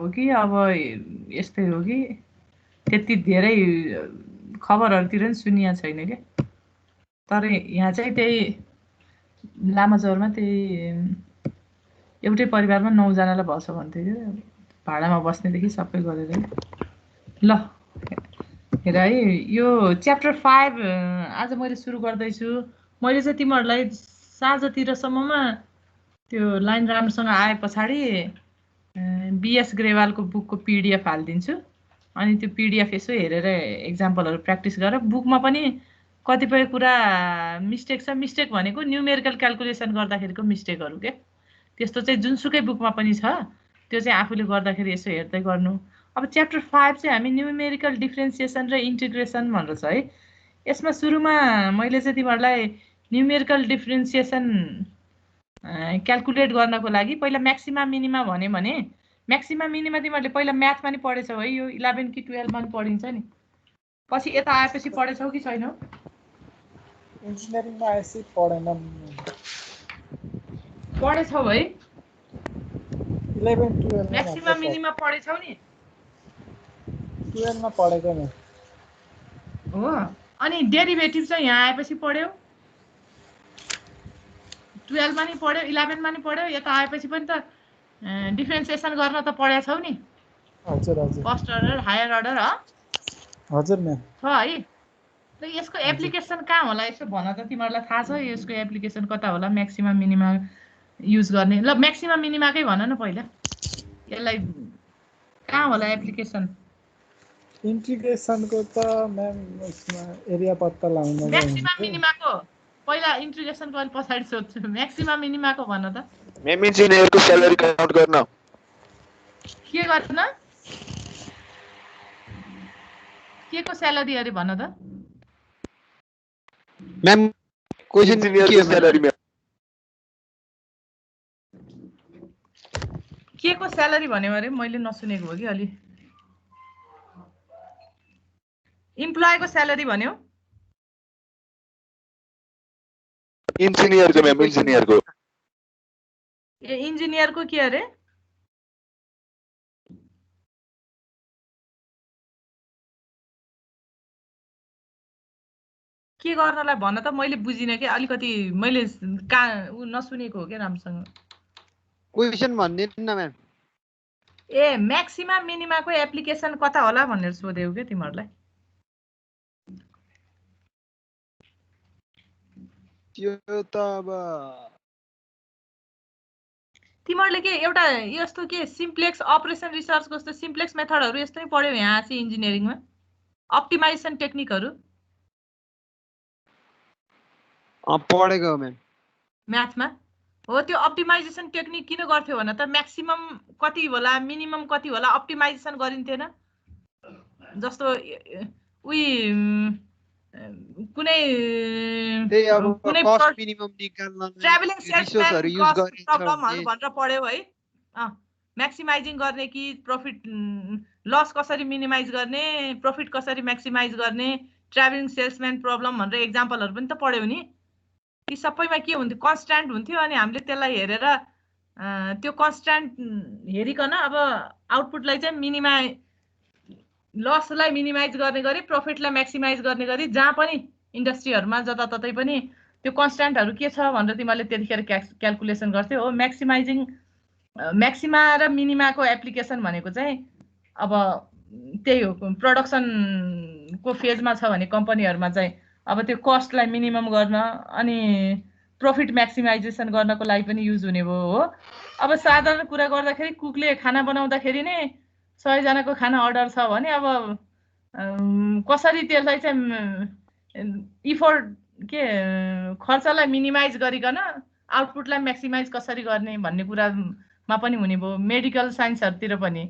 हो कि अब यस्तै हो कि त्यति धेरै खबरहरूतिर नि सुनिया छैन क्या। तर यहाँ चाहिँ त्यही लामाचौरमा त्यही एउटै परिवारमा 9 जनालाई भएछ भन्थ्यो क्या, भाडामा बस्नेदेखि सबै गरेर। ल हेर है, यो च्याप्टर 5 आज मैले सुरु गर्दैछु। मैले चाहिँ तिमीहरूलाई साँझतिरसम्ममा त्यो लाइन राम्रोसँग आए पछाडि बिएस ग्रेवालको बुकको पिडिएफ हालिदिन्छु। अनि त्यो पिडिएफ यसो हेरेर एक्जाम्पलहरू प्र्याक्टिस गरेर बुकमा पनि कतिपय कुरा मिस्टेक छ। मिस्टेक भनेको न्युमेरिकल क्यालकुलेसन गर्दाखेरिको मिस्टेकहरू के, त्यस्तो चाहिँ जुनसुकै बुकमा पनि छ। त्यो चाहिँ आफूले गर्दाखेरि यसो हेर्दै गर्नु। अब च्याप्टर 5 चाहिँ हामी न्युमेरिकल डिफ्रेन्सिएसन र इन्टिग्रेसन भनेर छ है। यसमा सुरुमा मैले चाहिँ तिमीहरूलाई न्युमेरिकल डिफ्रेन्सिएसन क्यालकुलेट गर्नको लागि पहिला म्याक्सिमा मिनिमा भन्यो भने म्याक्सिमा मिनिमा तिमीहरूले पहिला म्याथमा नि पढेछौ है, यो 11 कि 12 मा नि पढिन्छ नि। पछि यता आएपछि पढेछौ कि छैनौ? इन्जिनियरिङमा आएपछि पढेन। पढेछौ है? 11 12 मा म्याक्सिमा मिनिमा पढेछौ नि? 12 मा पढेको नि। हो, अनि डेरिभेटिभ चाहिँ यहाँ आएपछि पढ्यौ, 12 मा नि पढ्यौ, 11 मा नि पढ्यौ, यता आएपछि पनि त डिफ्रेन्सिएसन गर्न त पढेका छौ नि। हजुर हजुर फर्स्ट अर्डर हायर अर्डर हजुर म्याम छ है। र यसको एप्लिकेसन कहाँ होला यसो भन त, तिमीहरूलाई थाहा छ यसको एप्लिकेसन कता होला म्याक्सिमा मिनिमा युज गर्ने? ल म्याक्सिमा मिनिमाकै भन न पहिला, यसलाई कहाँ होला एप्लिकेसन? इन्टिग्रेसनको त म्याम यसमा एरिया पत्ता लगाउन म्याक्सिमा मिनिमाको पहिला इन्टिग्रेसन गर्ने पछाडि सोध्छु। म्याक्सिमा मिनिमाको भन त। मेम इन्जिनियरको स्यालेरी काउन्ट गर्न के गर्न? के को स्यालेरी अरे भन त। म्याम क्वेशन इन्जिनियरको स्यालेरी म्याम के को स्यालेरी भन्यो अरे मैले नसुनेको हो कि अलि। इम्प्लोयको स्यालेरी भन्यो? इन्जिनियरको म्याम इन्जिनियरको ए इन्जिनियरको के अरे? के गर्नलाई भन त, मैले बुझिनँ कि अलिकति मैले नसुनेको हो क्या राम्रोसँग। क्वेशन भन्दिनु न म्याम। ए म्याक्सिमा मिनिमाको एप्लिकेसन कता होला भनेर सोधेको के तिमीहरूलाई? त्यो त अब तिमीहरूले के एउटा यस्तो के सिम्प्लेक्स अपरेसन रिसर्चको जस्तो सिम्प्लेक्स मेथडहरू यस्तै पढ्यौ यहाँ चाहिँ इन्जिनियरिङमा? अप्टिमाइजेसन टेक्निकहरू पढेको म्याम। म्याथमा हो। त्यो अप्टिमाइजेसन टेक्निक किन गर्थ्यो भन त? म्याक्सिमम कति होला मिनिमम कति होला अप्टिमाइजेसन गरिन्थेन? जस्तो उही कुनै कस्ट मिनिमम निकाल्न ट्राभलिङ रिसोर्सहरु युज गरिन्छ प्रब्लमहरु भनेर पढ्यौ है। म्याक्सिमाइजिङ गर्ने कि प्रॉफिट लस कसरी मिनिमाइज गर्ने, प्रॉफिट कसरी म्याक्सिमाइज गर्ने, ट्राभलिङ सेल्सम्यान प्रब्लम भनेर एक्जाम्पलहरु पनि त पढ्यौ नि। ती सबैमा के हुन्थ्यो? कन्स्ट्यान्ट हुन्थ्यो अनि हामीले त्यसलाई हेरेर त्यो कन्स्ट्यान्ट हेरिकन अब आउटपुटलाई चाहिँ मिनिमाइज, लसलाई मिनिमाइज गर्ने गरी प्रॉफिटलाई म्याक्सिमाइज गर्ने गरी जहाँ पनि इन्डस्ट्रीहरुमा जताततै पनि त्यो कन्स्ट्यान्टहरु के छ भनेर तिमीले त्यतिखेर क्याल्कुलेसन गर्थ्यौ। हो म्याक्सिमाइजिङ म्याक्सिमा र मिनिमाको एप्लिकेसन भनेको चाहिँ अब त्यही हो। प्रोडक्सनको फेजमा छ भने कम्पनीहरुमा चाहिँ अब त्यो कस्टलाई मिनिमम गर्न अनि प्रॉफिट म्याक्सिमाइजेसन गर्नको लागि पनि युज हुने भयो हो। अब साधारण कुरा गर्दाखेरि कुकले खाना बनाउँदाखेरि नै 100 जनाको खाना अर्डर छ भने अब कसरी त्यसलाई चाहिँ इफोर्ट के खर्चलाई मिनिमाइज गरिकन आउटपुटलाई म्याक्सिमाइज कसरी गर्ने भन्ने कुरामा पनि हुने भयो। मेडिकल साइन्सहरुतिर पनि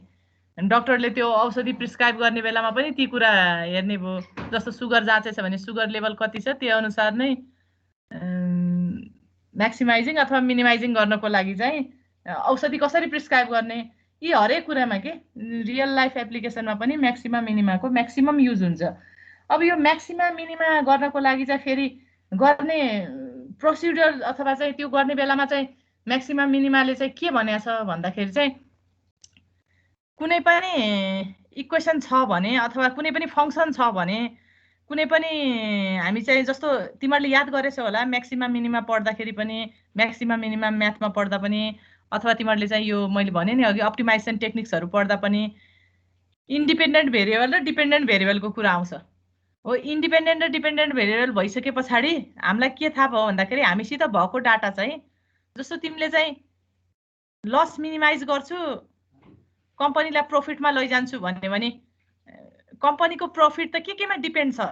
डाक्टरले त्यो औषधि प्रिस्क्राइब गर्ने बेलामा पनि ती कुरा हेर्ने भयो। जस्तो सुगर जाँचेछ भने सुगर लेभल कति छ त्यो अनुसार नै म्याक्सिमाइजिङ अथवा मिनिमाइजिङ गर्नको लागि चाहिँ औषधि कसरी प्रिस्क्राइब गर्ने, यी हरेक कुरामा के रियल लाइफ एप्लिकेसनमा पनि म्याक्सिमा मिनिमाको म्याक्सिमम युज हुन्छ। अब यो म्याक्सिमा मिनिमा गर्नको लागि चाहिँ फेरि गर्ने प्रोसिडर अथवा चाहिँ त्यो गर्ने बेलामा चाहिँ म्याक्सिमा मिनिमाले चाहिँ के भनेको छ भन्दाखेरि चाहिँ कुनै पनि इक्वेसन छ भने अथवा कुनै पनि फङ्सन छ भने कुनै पनि हामी चाहिँ जस्तो तिमीहरूले याद गरेछौ होला म्याक्सिमा मिनिमा पढ्दाखेरि पनि म्याक्सिमा मिनिमा म्याथमा पढ्दा पनि अथवा तिमीहरूले चाहिँ यो मैले भने नि अघि अप्टिमाइजेसन टेक्निक्सहरू पढ्दा पनि इन्डिपेन्डेन्ट भेरिएबल र डिपेन्डेन्ट भेरिएबलको कुरा आउँछ हो। इन्डिपेन्डेन्ट र डिपेन्डेन्ट भेरिएबल भइसके पछाडि हामीलाई के थाहा भयो भन्दाखेरि हामीसित भएको डाटा चाहिँ जस्तो तिमीले चाहिँ लस मिनिमाइज गर्छु कम्पनीलाई प्रफिटमा लैजान्छु भन्ने भने कम्पनीको प्रफिट त केमा डिपेन्ड छ,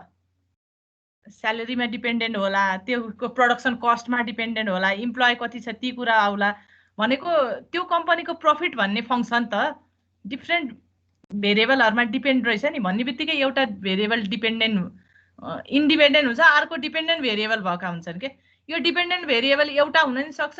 स्यालेरीमा डिपेन्डेन्ट होला, त्यो प्रोडक्सन कस्टमा डिपेन्डेन्ट होला, इम्प्लोइ कति छ ती कुरा आउला भनेको त्यो कम्पनीको प्रफिट भन्ने फङ्सन त डिफ्रेन्ट भेरिएबलहरुमा डिपेन्ड रहेछ नि भन्ने बित्तिकै एउटा भेरिएबल डिपेन्डेन्ट इन्डिपेन्डेन्ट हुन्छ, अर्को डिपेन्डेन्ट भेरिएबल भएका हुन्छन् के। यो डिपेन्डेन्ट भेरिएबल एउटा हुन नि सक्छ,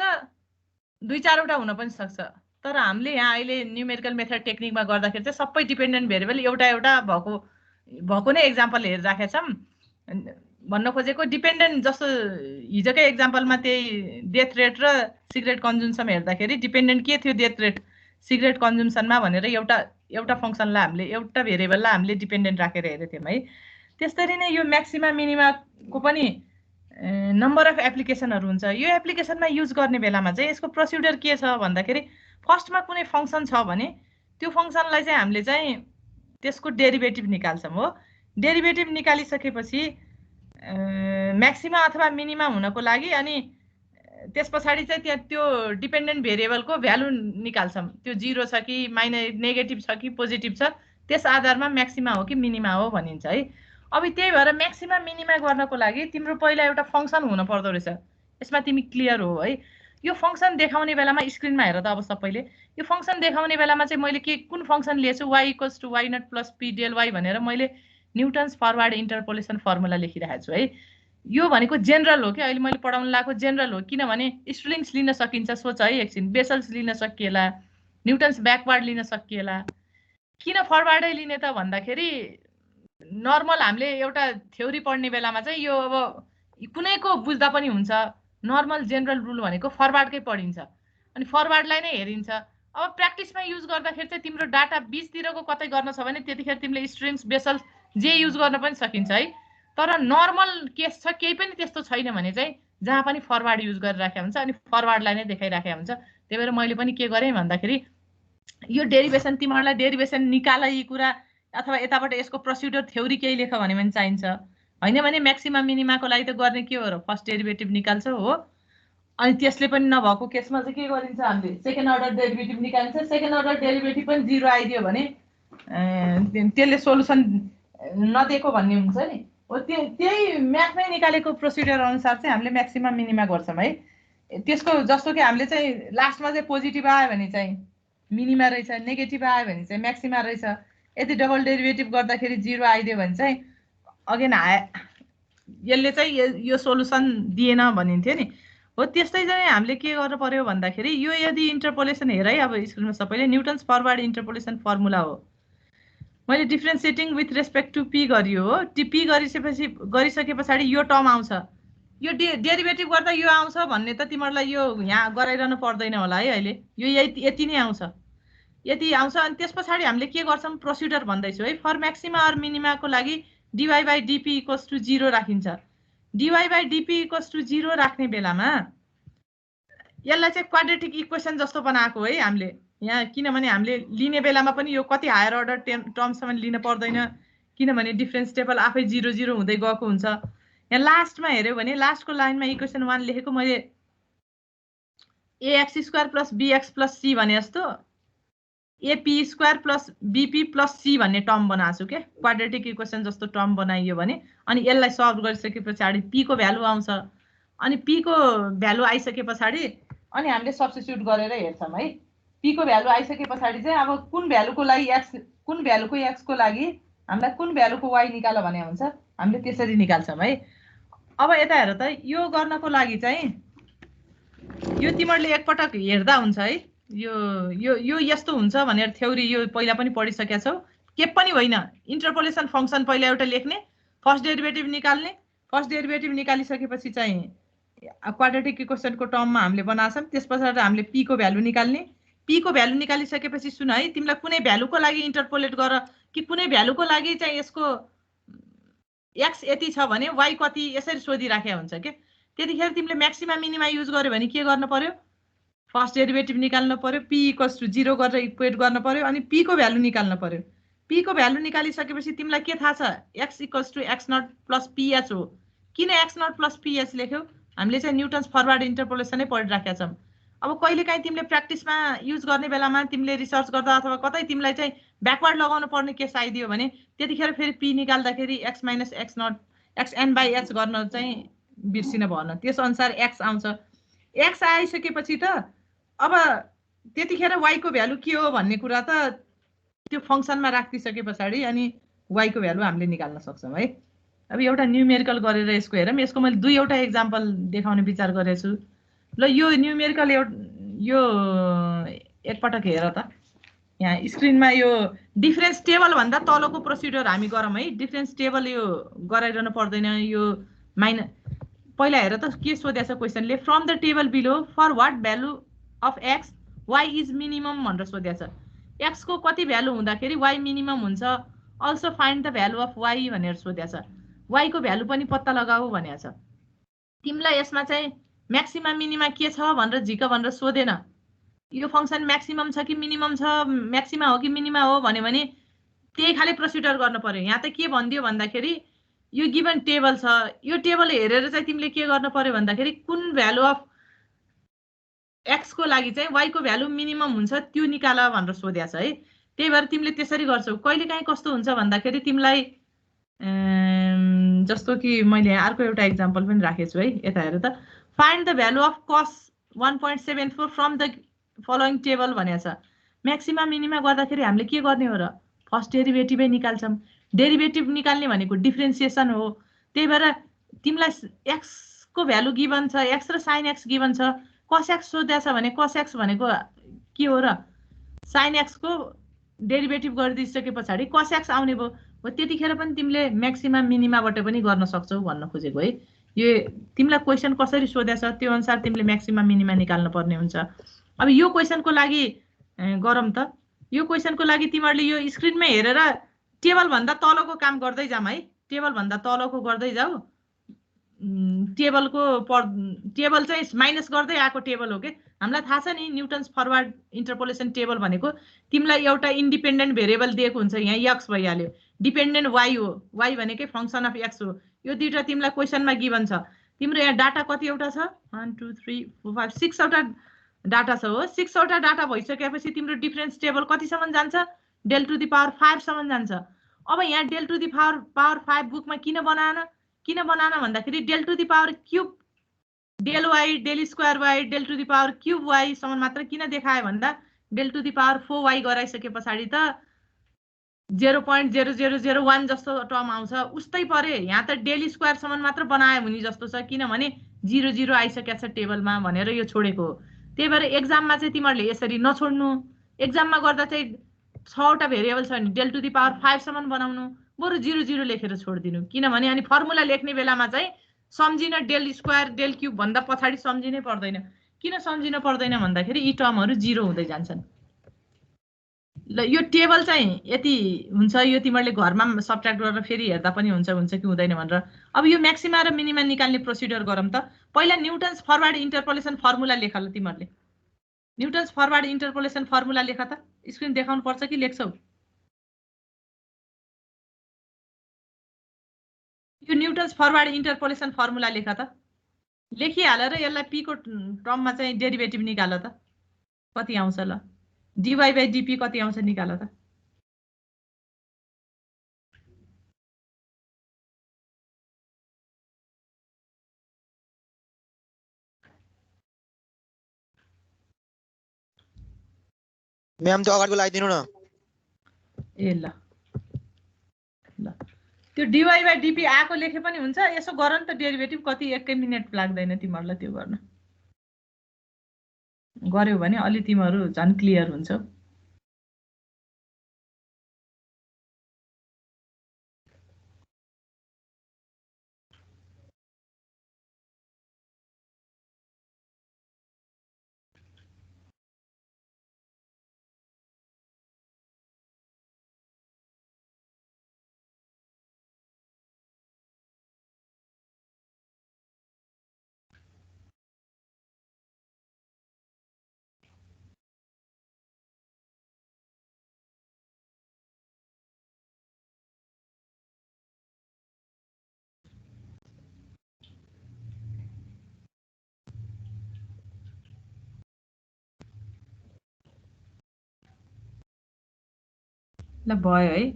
दुई चारवटा हुन पनि सक्छ, तर हामीले यहाँ अहिले न्युमेरिकल मेथड टेक्निकमा गर्दाखेरि चाहिँ सबै डिपेन्डेन्ट भेरिएबल एउटा एउटा भएको नै एक्जाम्पल हेरिराखेका छौँ। भन्न खोजेको डिपेन्डेन्ट जस्तो हिजोकै एक्जाम्पलमा त्यही डेथ रेट र सिगरेट कन्ज्युम्सन हेर्दाखेरि डिपेन्डेन्ट के थियो डेथ रेट सिगरेट कन्ज्युम्सनमा भनेर एउटा फङ्सनलाई हामीले एउटा भेरिएबललाई हामीले डिपेन्डेन्ट राखेर हेरेको थियौँ है। त्यस्तरी नै यो म्याक्सिमा मिनिमाको पनि नम्बर अफ एप्लिकेसनहरू हुन्छ। यो एप्लिकेसनमा युज गर्ने बेलामा चाहिँ यसको प्रोसिड्युर के छ भन्दाखेरि फर्स्टमा कुनै फङ्सन छ भने त्यो फङ्सनलाई चाहिँ हामीले चाहिँ त्यसको डेरिभेटिभ निकाल्छौँ हो। डेरिभेटिभ निकालिसकेपछि म्याक्सिमा अथवा मिनिमा हुनको लागि अनि त्यस पछाडि चाहिँ त्यहाँ त्यो डिपेन्डेन्ट भेरिएबलको भ्यालु निकाल्छौँ, त्यो जिरो छ कि नेगेटिभ छ कि पोजिटिभ छ त्यस आधारमा म्याक्सिमा हो कि मिनिमा हो भनिन्छ है। अब त्यही भएर म्याक्सिमा मिनिमा गर्नको लागि तिम्रो पहिला एउटा फङ्सन हुन पर्दो रहेछ, यसमा तिमी क्लियर हो है। यो फङ्सन देखाउने बेलामा स्क्रिनमा हेर त अब सबैले, यो फङ्सन देखाउने बेलामा चाहिँ मैले कुन फङ्सन लिएछु y equals to y naught plus p del y भनेर मैले न्युटन्स फरवर्ड इन्टरपोलेसन फर्मुला लेखिरहेको छु है। यो भनेको जेनरल हो कि अहिले मैले पढाउन लागेको जेनरल हो, किनभने स्ट्रिङ्स लिन सकिन्छ, सोच है एकछिन, बेसल्स लिन सकिएला, न्युटन्स ब्याकवर्ड लिन सकिएला। किन फरवर्डै लिने त भन्दाखेरि नर्मल हामीले एउटा थ्योरी पढ्ने बेलामा चाहिँ यो अब कुनैको बुझ्दा पनि हुन्छ, नर्मल जेनरल रुल भनेको फरवर्डकै पढिन्छ अनि फरवर्डलाई नै हेरिन्छ। अब प्र्याक्टिसमा युज गर्दाखेरि चाहिँ तिम्रो डाटा बिचतिरको कतै गर्न छ भने त्यतिखेर तिमीले स्ट्रिङ्स बेसल्स जे युज गर्न पनि सकिन्छ है। तर नर्मल केस छ केही पनि त्यस्तो छैन भने चाहिँ जहाँ पनि फरवर्ड युज गरिराखेको हुन्छ अनि फरवर्डलाई नै देखाइराखेको हुन्छ। त्यही भएर मैले पनि के गरेँ भन्दाखेरि यो डेरिभेसन तिमीहरूलाई डेरिभेसन निकाल यी कुरा अथवा यताबाट यसको प्रोसिड्युर थ्योरी केही लेख भने पनि चाहिन्छ, होइन भने म्याक्सिमा मिनिमाको लागि त गर्ने के हो र फर्स्ट डेरिभेटिभ निकाल्छौ हो। अनि त्यसले पनि नभएको केसमा चाहिँ के गरिन्छ हामीले सेकेन्ड अर्डर डेरिभेटिभ निकालिन्छ। सेकेन्ड अर्डर डेरिभेटिभ पनि जिरो आइदियो भने त्यसले सोलुसन नदिएको भन्ने हुन्छ नि हो। त्यही म्याथमै निकालेको प्रोसिड्युर अनुसार चाहिँ हामीले म्याक्सिमा मिनिमा गर्छौँ है। त्यसको जस्तो कि हामीले चाहिँ लास्टमा चाहिँ पोजिटिभ आयो भने चाहिँ मिनिमा रहेछ, नेगेटिभ आयो भने चाहिँ म्याक्सिमा रहेछ। यदि डबल डेरिभेटिभ गर्दाखेरि जिरो आइदियो भने चाहिँ अगेन यसले चाहिँ यो सोलुसन दिएन भनिन्थ्यो नि हो। त्यस्तै चाहिँ हामीले के गर्नु पर्यो भन्दाखेरि यो यदि इन्टरपोलेसन हेर है, अब स्क्रिनमा सबैले न्युटन्स फरवर्ड इन्टरपोलेसन फर्मुला हो। मैले differentiating with respect to P गरियो हो। पी गरिसके पछाडि यो टर्म आउँछ, यो डेरिभेटिभ गर्दा यो आउँछ भन्ने त तिमीहरूलाई यो यहाँ गराइरहनु पर्दैन होला है। अहिले यो यति नै आउँछ, यति आउँछ। अनि त्यस पछाडि हामीले के गर्छौँ प्रोसिड्युर भन्दैछु है। फर म्याक्सिमा अर मिनिमाको लागि dy by dp equals to zero राखिन्छ। Dy by dp equals to zero राख्ने बेलामा यसलाई चाहिँ क्वाड्रेटिक इक्वेसन जस्तो बनाएको है हामीले यहाँ, किनभने हामीले लिने बेलामा पनि यो कति हायर अर्डर टर्मसम्म लिन पर्दैन, किनभने डिफ्रेन्स टेबल आफै जिरो जिरो हुँदै गएको हुन्छ। यहाँ लास्टमा हेऱ्यो भने लास्टको लाइनमा इक्वेसन 1 लेखेको मैले ax square plus bx plus c भने जस्तो ap square plus bp plus c भन्ने टर्म बनाएको छु के, क्वाड्रेटिक इक्वेसन जस्तो टर्म बनाइयो भने। अनि यसलाई सल्भ गरिसके पछाडि p को भ्यालु आउँछ। अनि p को भ्यालु आइसके पछाडि अनि हामीले सब्स्टिट्युट गरेर हेर्छौँ है। p को भ्यालु आइसके पछाडि चाहिँ अब कुन भ्यालुको लागि x, कुन भ्यालुको x को लागि हामीलाई कुन भ्यालुको y निकाल भने हुन्छ, हामीले त्यसरी निकाल्छौँ है। अब यता हेर त, यो गर्नको लागि चाहिँ यो तिमीहरूले एकपटक हेर्दा हुन्छ है। यो यो यो यस्तो हुन्छ भनेर थ्योरी यो पहिला पनि पढिसकेका छौ, के पनि होइन। इन्टरपोलेसन फङ्सन पहिला एउटा लेख्ने, फर्स्ट डेरिभेटिभ निकाल्ने, फर्स्ट डेरिभेटिभ निकालिसकेपछि चाहिँ क्वाड्रेटिक इक्वेसनको टर्ममा हामीले बनाउँछौँ। त्यस पछाडि हामीले p को भ्यालु निकाल्ने, p को भ्यालु निकालिसकेपछि सुन है, तिमीलाई कुनै भ्यालुको लागि इन्टरपोलेट गर कि कुनै भ्यालुको लागि चाहिँ यसको x यति छ भने y कति यसरी सोधिराखेको हुन्छ के। त्यतिखेर तिमीले म्याक्सिमा मिनिमा युज गर्यो भने के गर्न पर्यो, फर्स्ट डेरिभेटिभ निकाल्नु पर्यो, p इक्वल्स टु 0 गरेर इक्वेट गर्न पर्यो, अनि p को भ्यालु निकाल्नु पर्यो। p को भ्यालु निकालिसकेपछि तिमीलाई के थाहा छ, x equals to x naught plus ph हो। किन x नट प्लस ph लेख्यौ, हामीले चाहिँ न्युटन्स फरवर्ड इन्टरपोलेसनै पढिराखेका छौँ। अब कहिलेकाहीँ तिमीले प्र्याक्टिसमा युज गर्ने बेलामा तिमीले रिसर्च गर्दा अथवा कतै तिमीलाई चाहिँ ब्याकवर्ड लगाउनु पर्ने केस आइदियो भने त्यतिखेर फेरि p निकाल्दाखेरि x minus x naught xn by h गर्न चाहिँ बिर्सिन भएन, त्यस अनुसार x आउँछ। x आइसकेपछि त अब त्यतिखेर y को भ्यालु के हो भन्ने कुरा त त्यो फङ्सनमा राखिसके पछाडि अनि y को भ्यालु हामीले निकाल्न सक्छौँ है। अब एउटा न्युमेरिकल गरेर यसको हेरौँ। यसको मैले दुईवटा एक्जाम्पल देखाउने विचार गरेको छु। ल यो न्युमेरिकल यो एकपटक हेर त, यहाँ स्क्रिनमा यो डिफरेन्स टेबल भन्दा तलको प्रोसिड्युर हामी गरौँ है। डिफरेन्स टेबल यो गराइरहनु पर्दैन। यो पहिला हेर त के सोधेको छ क्वेसनले, from the table below for what value of x y is minimum भनेर सोधेको छ। एक्स को कति भ्यालु हुँदाखेरि वाइ मिनिमम हुन्छ, also find the value of y भनेर सोधेको छ। वाइ को भ्यालु पनि पत्ता लगाऊ भनेको छ। तिमीलाई यसमा चाहिँ म्याक्सिमा मिनिमा के छ भनेर झिक भनेर सोधेन, यो फङ्सन म्याक्सिमम छ कि मिनिमम छ, म्याक्सिमा हो कि मिनिमा हो भन्यो भने त्यही खाले प्रोसिडर गर्नु पर्यो। यहाँ त के भनिदियो भन्दाखेरि यो गिभन टेबल छ, यो टेबल हेरेर चाहिँ तिमीले के गर्नु पर्यो भन्दाखेरि कुन भ्यालु अफ एक्स को लागि चाहिँ वाइ को भ्यालु मिनिमम हुन्छ त्यो निकाल भनेर सोधेको छ है। त्यही भएर तिमीले त्यसरी गर्छौ। कहिलेकाहीँ कस्तो हुन्छ भन्दाखेरि तिमीलाई जस्तो कि मैले अर्को एउटा एक्जाम्पल पनि राखेको छु है, यता हेर त, find the value of cos 1.74 from the following table भनेको छ। म्याक्सिमा मिनिमा गर्दाखेरि हामीले के गर्ने हो र, फर्स्ट डेरिभेटिभै निकाल्छौँ। डेरिभेटिभ निकाल्ने भनेको डिफ्रेन्सिएसन हो। त्यही भएर तिमीलाई एक्स को भ्यालु गिभन छ, एक्स र साइन एक्स गिभन छ, कस एक्स सोधेको छ भने कस एक्स भनेको के हो र, साइन एक्स को डेरिभेटिभ गरिदिइसके पछाडि कस एक्स आउने भयो। त्यतिखेर पनि तिमीले म्याक्सिमा मिनिमाबाट पनि गर्न सक्छौ भन्न खोजेको है। यो तिमीलाई क्वेसन कसरी सोधेको छ त्यो अनुसार तिमीले म्याक्सिमा मिनिमा निकाल्नु पर्ने हुन्छ। अब यो क्वेसनको लागि गरौँ त। यो क्वेसनको लागि तिमीहरूले यो स्क्रिनमै हेरेर टेबल भन्दा तलको काम गर्दै जाऊ है, टेबल भन्दा तलको गर्दै जाऊ। टेबल चाहिँ माइनस गर्दै आएको टेबल हो कि। हामीलाई थाहा छ नि न्युटन्स फरवर्ड इन्टरपोलेसन टेबल भनेको तिमीलाई एउटा इन्डिपेन्डेन्ट भेरिएबल दिएको हुन्छ, यहाँ एक्स भइहाल्यो, डिपेन्डेन्ट वाइ हो, वाइ भनेकै फङ्सन अफ एक्स हो। यो दुईवटा तिमीलाई क्वेसनमा गिभन छ। तिम्रो यहाँ डाटा कतिवटा छ, 1 2 3 4 5 6 वटा डाटा छ हो। 6 वटा डाटा भइसकेपछि तिम्रो डिफरेन्स टेबल कतिसम्म जान्छ, डेल टु द पावर 5 सम्म जान्छ। अब यहाँ डेल टु द पावर 5 बुकमा किन बनाएन भन्दाखेरि del to the power cube del y del square y del to the power cube y सम्म मात्र किन देखायो भन्दा del to the power 4 y गराइसके पछाडि त 0.0001 जस्तो टर्म आउँछ, उस्तै परे। यहाँ त डेल स्क्वायर सम्म मात्र बनायो भने जस्तो छ, किनभने 0 0 आइसकेको छ टेबलमा भनेर यो छोडेको हो। त्यही भएर एक्जाममा चाहिँ तिमीहरूले यसरी नछोड्नु। एक्जाममा गर्दा चाहिँ 6 वटा भेरिएबल छ भने डेल टु द पावर 5 सम्म बनाउनु, बरु 0 0 लेखेर छोडिदिनु। किनभने अनि फर्मुला लेख्ने बेलामा चाहिँ सम्झिन डेल स्क्वायर डेल क्युब भन्दा पछाडि सम्झिनै पर्दैन। किन सम्झिन पर्दैन भन्दाखेरि यी टर्महरू 0 हुँदै जान्छन्। ल यो टेबल चाहिँ यति हुन्छ, यो तिमीहरूले घरमा सब्ट्र्याक्ट गरेर फेरि हेर्दा पनि हुन्छ कि हुँदैन भनेर। अब यो म्याक्सिमा र मिनिमा निकाल्ने प्रोसिड्युर गरौँ त। पहिला न्युटन्स फरवर्ड इन्टरपोलेसन फर्मुला लेख ल तिमीहरूले। न्युटन्स फरवर्ड इन्टरपोलेसन फर्मुला लेख त। स्क्रिन देखाउनु पर्छ कि लेख्छौ? यो न्युटन्स फरवर्ड इन्टरपोलेसन फर्मुला लेख त। लेखिहालेर यसलाई p को टर्ममा चाहिँ डेरिभेटिभ निकाल त, कति आउँछ ल। dy बाई dp कति आउँछ निकाल त। म्याम त्यो अगाडिको लगाइदिनु न। ए ल ल त्यो dy बाई dp आएको लेखे पनि हुन्छ। यसो गर नि त डेरिभेटिभ, कति 1 मिनेट लाग्दैन तिमीहरूलाई त्यो गर्न। गर्यौ भने अलि तिमीहरू झन् क्लियर हुन्छ। ल भयो है।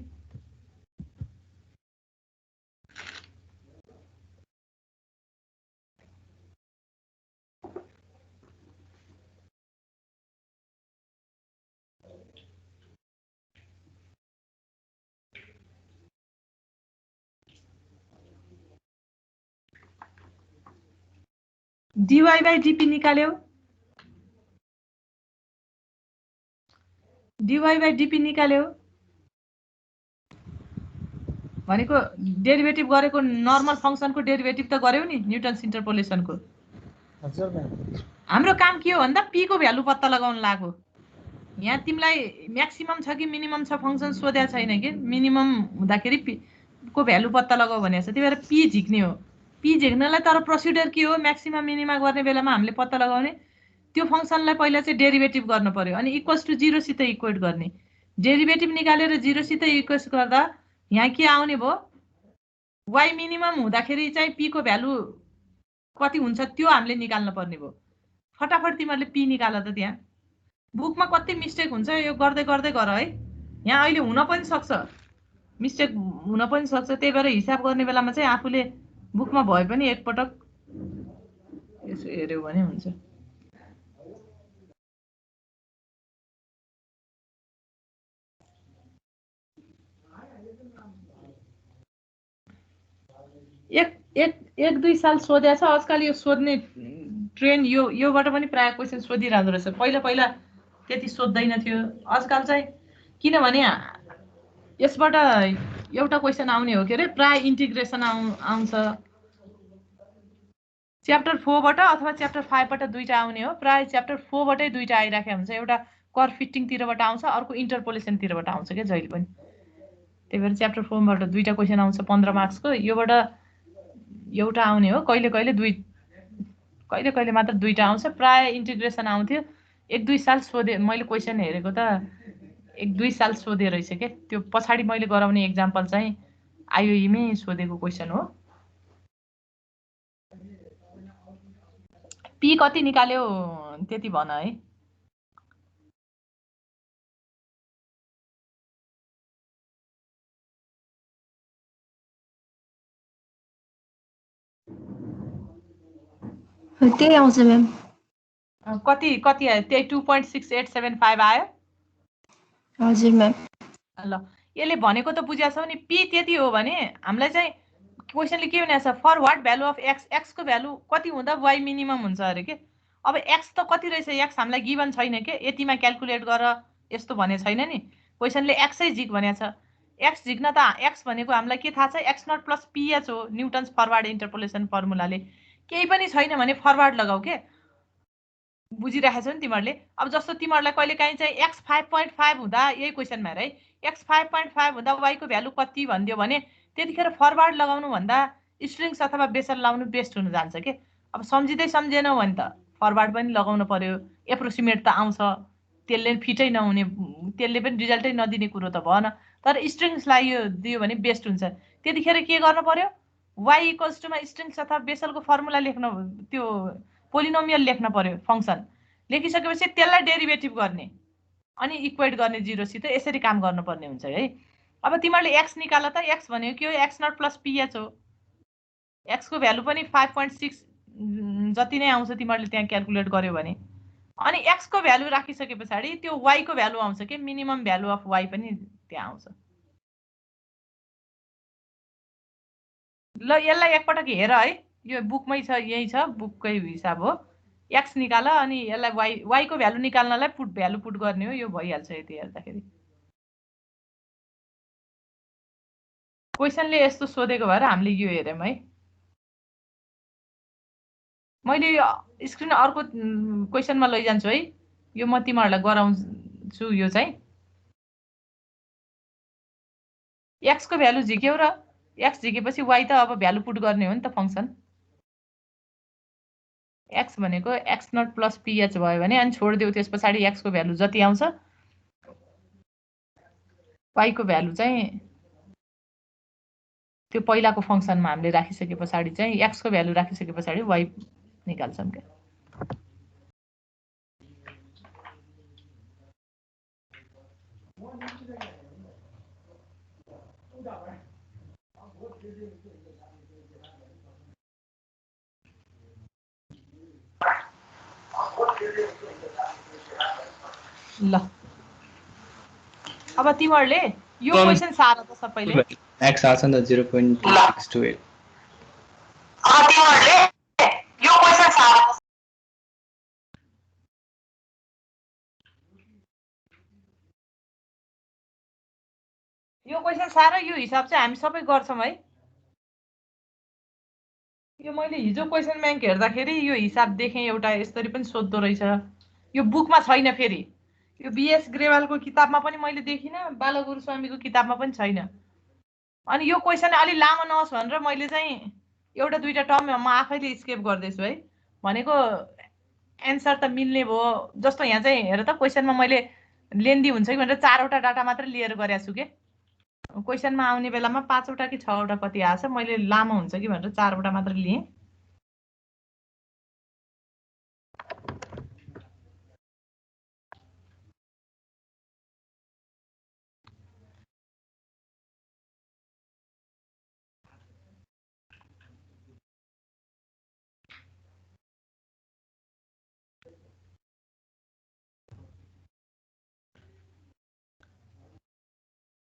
dy/dp निकाल्यो, dy/dp निकाल्यो भनेको डेरिभेटिभ गरेको नर्मल फंक्सनको डेरिभेटिभ त गर्यौ नि न्युटन्स इन्टरपोलेसनको। हजुर म्याम। हाम्रो काम के हो भन्दा पी को भ्यालु पत्ता लगाउन लाग्यो। यहाँ तिमीलाई म्याक्सिमम छ कि मिनिमम छ फंक्सन सोध्या छैन के, मिनिमम हुँदाखेरि पी को भ्यालु पत्ता लगाऊ भनेको छ। त्यही भएर पी झिक्ने हो। पी झिक्नलाई तर प्रोसिडर के हो, म्याक्सिमा मिनिमा गर्ने बेलामा हामीले पत्ता लगाउने त्यो फंक्सनलाई पहिला चाहिँ डेरिभेटिभ गर्न पर्यो अनि इक्वल्स टु 0 सित इक्वेट गर्ने। डेरिभेटिभ निकालेर 0 सित इक्वेट गर्दा यहाँ के आउने भयो, y मिनिमम हुँदाखेरि चाहिँ p को भ्यालु कति हुन्छ त्यो हामीले निकाल्न पर्ने भयो। फटाफट तिमीहरूले p निकाल त। त्यहाँ बुकमा कति मिस्टेक हुन्छ यो गर्दै गर्दै गर है। यहाँ अहिले हुन पनि सक्छ, मिस्टेक हुन पनि सक्छ। त्यही भएर हिसाब गर्ने बेलामा चाहिँ आफूले बुकमा भए पनि एकपटक यसो हेर्यो भने हुन्छ। एक दुई साल सोध्या छ आजकल। यो सोध्ने ट्रेन योबाट पनि प्राय क्वेसन सोधिरहँदो रहेछ। पहिला पहिला त्यति सोध्दैन थियो, आजकल चाहिँ किनभने यसबाट एउटा क्वेसन आउने हो के अरे, प्राय इन्टिग्रेसन आउँछ। च्याप्टर 4 बाट अथवा च्याप्टर 5 बाट दुईटा आउने हो। प्राय च्याप्टर 4 बाटै दुईटा आइराखेको हुन्छ। एउटा कर्भ फिटिङ तिरबाट आउँछ, अर्को इन्टरपोलेसन तिरबाट आउँछ के जहिले पनि। त्यही भएर च्याप्टर 4 बाट दुईटा क्वेसन आउँछ 15 मार्क्सको। योबाट एउटा आउने हो, कहिले कहिले मात्र दुईटा आउँछ। प्राय इन्टिग्रेसन आउँथ्यो। एक दुई साल सोधे मैले क्वेसन हेरेको त, एक दुई साल सोधे रहेछ के। त्यो पछाडि मैले गराउने एक्जाम्पल चाहिँ आइओईमै सोधेको क्वेसन हो। पी कति निकाल्यो त्यति भन है। त्यही आउँछ म्याम। कति आयो त्यही 2.6875 आयो। हजुर म्याम। ल यसले भनेको त बुझ्या छौ नि। पी त्यति हो भने हामीलाई चाहिँ क्वेसनले के भनेको छ, for what value of X, X को भ्यालु कति हुँदा वाइ मिनिमम हुन्छ अरे के। अब एक्स त कति रहेछ, एक्स हामीलाई गिभन छैन के, यतिमा क्याल्कुलेट गर यस्तो भने छैन नि। क्वेसनले एक्सै झिक भनेको छ। एक्स झिक्न त एक्स भनेको हामीलाई के थाहा छ, एक्स नट प्लस पिएच हो न्युटन्स फरवार्ड इन्टरपोलेसन फर्मुलाले। केही पनि छैन भने फरवार्ड लगाऊ के। बुझिरहेको छौ नि तिमीहरूले। अब जस्तो तिमीहरूलाई कहिले काहीँ चाहिँ एक्स 5.5 हुँदा, यही क्वेसनमा हेर है, एक्स 5.5 हुँदा वाइको भ्यालु कति भनिदियो भने त्यतिखेर फरवार्ड लगाउनु भन्दा स्ट्रिङ्स अथवा बेसल लाउनु बेस्ट हुन जान्छ के। अब सम्झिँदै सम्झेनौ भने त फरवार्ड पनि लगाउनु पर्यो। एप्रोक्सिमेट त आउँछ, त्यसले फिटै नहुने, त्यसले पनि रिजल्टै नदिने कुरो त भएन। तर स्ट्रिङ्स दियो भने बेस्ट हुन्छ। त्यतिखेर के गर्नु पर्यो, वाइ इक्वल्स टुमा स्ट्रिङ्स अथवा बेसलको फर्मुला लेख्न, त्यो पोलिनोमियल लेख्न पर्यो। फंक्सन लेखिसकेपछि त्यसलाई डेरिभेटिभ गर्ने अनि इक्वेट गर्ने 0 सित। यसरी काम गर्नुपर्ने हुन्छ है। अब तिमीहरूले एक्स निकाल त। एक्स भनेको के हो, एक्स नट प्लस पिएच हो। एक्स को भ्यालु पनि 5.6 जति नै आउँछ तिमीहरूले त्यहाँ क्याल्कुलेट गर्यो भने। अनि एक्स को भ्यालु राखिसके पछाडि त्यो वाइ को भ्यालु आउँछ के, मिनिमम भ्यालु अफ वाइ पनि त्यहाँ आउँछ। ल यसलाई एकपटक हेर है, यो बुकमै छ, यही छ, बुककै हिसाब हो। एक्स निकाल अनि यसलाई वाइ को भ्यालु निकाल्नलाई भ्यालु पुट गर्ने हो। यो भइहाल्छ यति हेर्दाखेरि। क्वेसनले यस्तो सोधेको भएर हामीले यो हेर्यौँ है। मैले स्क्रिन अर्को क्वेसनमा लैजान्छु है। यो म तिमीहरूलाई गराउँछु। यो चाहिँ एक्स को भ्यालु झिक्यौ र एक्स झिकेपछि वाइ त अब भ्यालु पुट गर्ने हो नि त फंक्सन। एक्स भनेको एक्स नट प्लस पिएच भयो भने अनि छोडिदेऊ। त्यस पछाडि एक्स को भ्यालु जति आउँछ वाइ को भ्यालु चाहिँ त्यो पहिलाको फंक्सनमा हामीले राखिसके पछाडि चाहिँ एक्स को भ्यालु राखिसके पछाडि वाइ निकाल्छौँ के। ल अब तिमीहरूले यो क्वेशन सार त सबैले x आछ नि त 0.628 तिमीहरूले यो क्वेशन सार यो क्वेशन सार यो हिसाब चाहिँ हामी सबै गर्छौं है। यो मैले हिजो क्वेशन ब्याङ्क हेर्दाखेरि यो हिसाब देखेँ एउटा यसरी पनि सोध्दो रहेछ। यो बुकमा छैन फेरि यो बीएस ग्रेवालको किताबमा पनि मैले देखिनँ बालगुरु स्वामीको किताबमा पनि छैन। अनि यो क्वेशन अलि लामो नहोस् भनेर मैले चाहिँ एउटा दुईटा टर्म म आफैले स्केप गर्दैछु है। भनेको एन्सर त मिल्ने भयो जस्तो यहाँ चाहिँ हेर त क्वेशनमा मैले लेन्दी हुन्छ कि भनेर 4 वटा डाटा मात्र लिएर गरेको छु के। क्वेशनमा आउने बेलामा 5 वटा कि 6 वटा कति आछ मैले लामो हुन्छ कि भनेर 4 वटा मात्र लिएँ।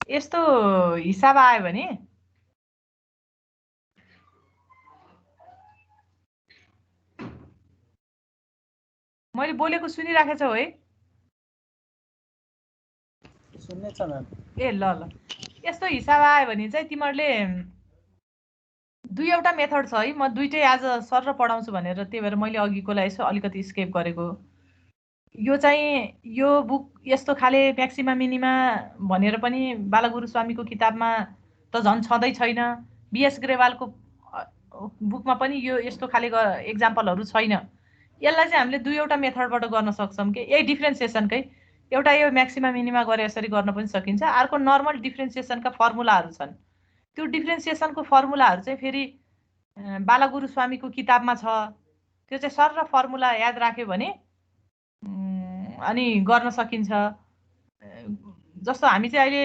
यस्तो हिसाब आयो भने मैले बोलेको सुनिराखेको छौ है? सुन्नेछ म्याम। ए ल ल यस्तो हिसाब आयो भने चाहिँ तिमीहरूले दुईवटा मेथड छ है। म दुईटै आज सर र पढाउँछु भनेर त्यही भएर मैले अघिकोलाई यसो अलिकति स्केप गरेको। यो चाहिँ यो बुक यस्तो खाले म्याक्सिमा मिनिमा भनेर पनि बालगुरु स्वामीको किताबमा त झन् छँदै छैन। बीएस ग्रेवालको बुकमा पनि यो यस्तो खाले एक्जाम्पलहरू छैन। यसलाई चाहिँ हामीले दुईवटा मेथडबाट गर्न सक्छौँ कि यही डिफ्रेन्सिएसनकै एउटा यो म्याक्सिमा मिनिमा गरे यसरी गर्न पनि सकिन्छ। अर्को नर्मल डिफ्रेन्सिएसनका फर्मुलाहरू छन्। त्यो डिफ्रेन्सिएसनको फर्मुलाहरू चाहिँ फेरि बालगुरु स्वामीको किताबमा छ। त्यो चाहिँ सर र फर्मुला याद राख्यो भने अनि गर्न सकिन्छ। जस्तो हामी चाहिँ अहिले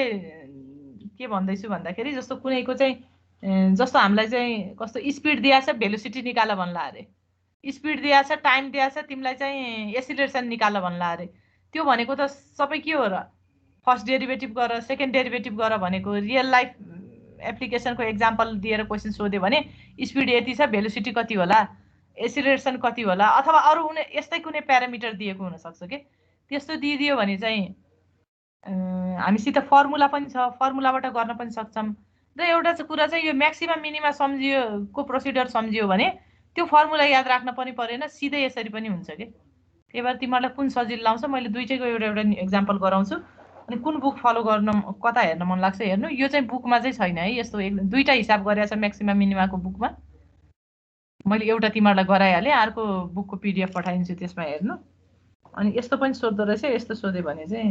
के भन्दैछु भन्दाखेरि जस्तो कुनैको चाहिँ जस्तो हामीलाई चाहिँ कस्तो स्पिड दिएछ भेलोसिटी निकाल भन्ला अरे, स्पिड दिएछ टाइम दिएछ तिमीलाई चाहिँ एसिलेरेसन निकाल भन्ला अरे। त्यो भनेको त सबै के हो र फर्स्ट डेरिभेटिभ गर सेकेन्ड डेरिभेटिभ गर भनेको। रियल लाइफ एप्लिकेसनको एक्जाम्पल दिएर क्वेसन सोध्यो भने स्पिड यति छ भेलोसिटी कति होला एसिलेरेसन कति होला अथवा अरू यस्तै कुनै प्यारामिटर दिएको हुनसक्छ कि त्यस्तो दिइदियो भने चाहिँ हामीसित फर्मुला पनि छ फर्मुलाबाट गर्न पनि सक्छौँ। र एउटा कुरा चाहिँ यो म्याक्सिमम मिनिमा सम्झियो प्रोसिडर सम्झियो भने त्यो फर्मुला याद राख्न पनि परेन सिधै यसरी पनि हुन्छ कि। त्यही भएर तिमीहरूलाई कुन सजिलो लाउँछ मैले दुईटैको एउटा एउटा एक्जाम्पल गराउँछु अनि कुन बुक फलो गर्न कता हेर्न मन लाग्छ हेर्नु। यो चाहिँ बुकमा चाहिँ छैन है यस्तो दुईटा हिसाब गरेको छ म्याक्सिमम मिनिमाको बुकमा। मैले एउटा तिमीहरूलाई गराइहालेँ अर्को बुकको पिडिएफ पठाइदिन्छु त्यसमा हेर्नु। अनि यस्तो पनि सोध्दो रहेछ यस्तो सोध्यो भने चाहिँ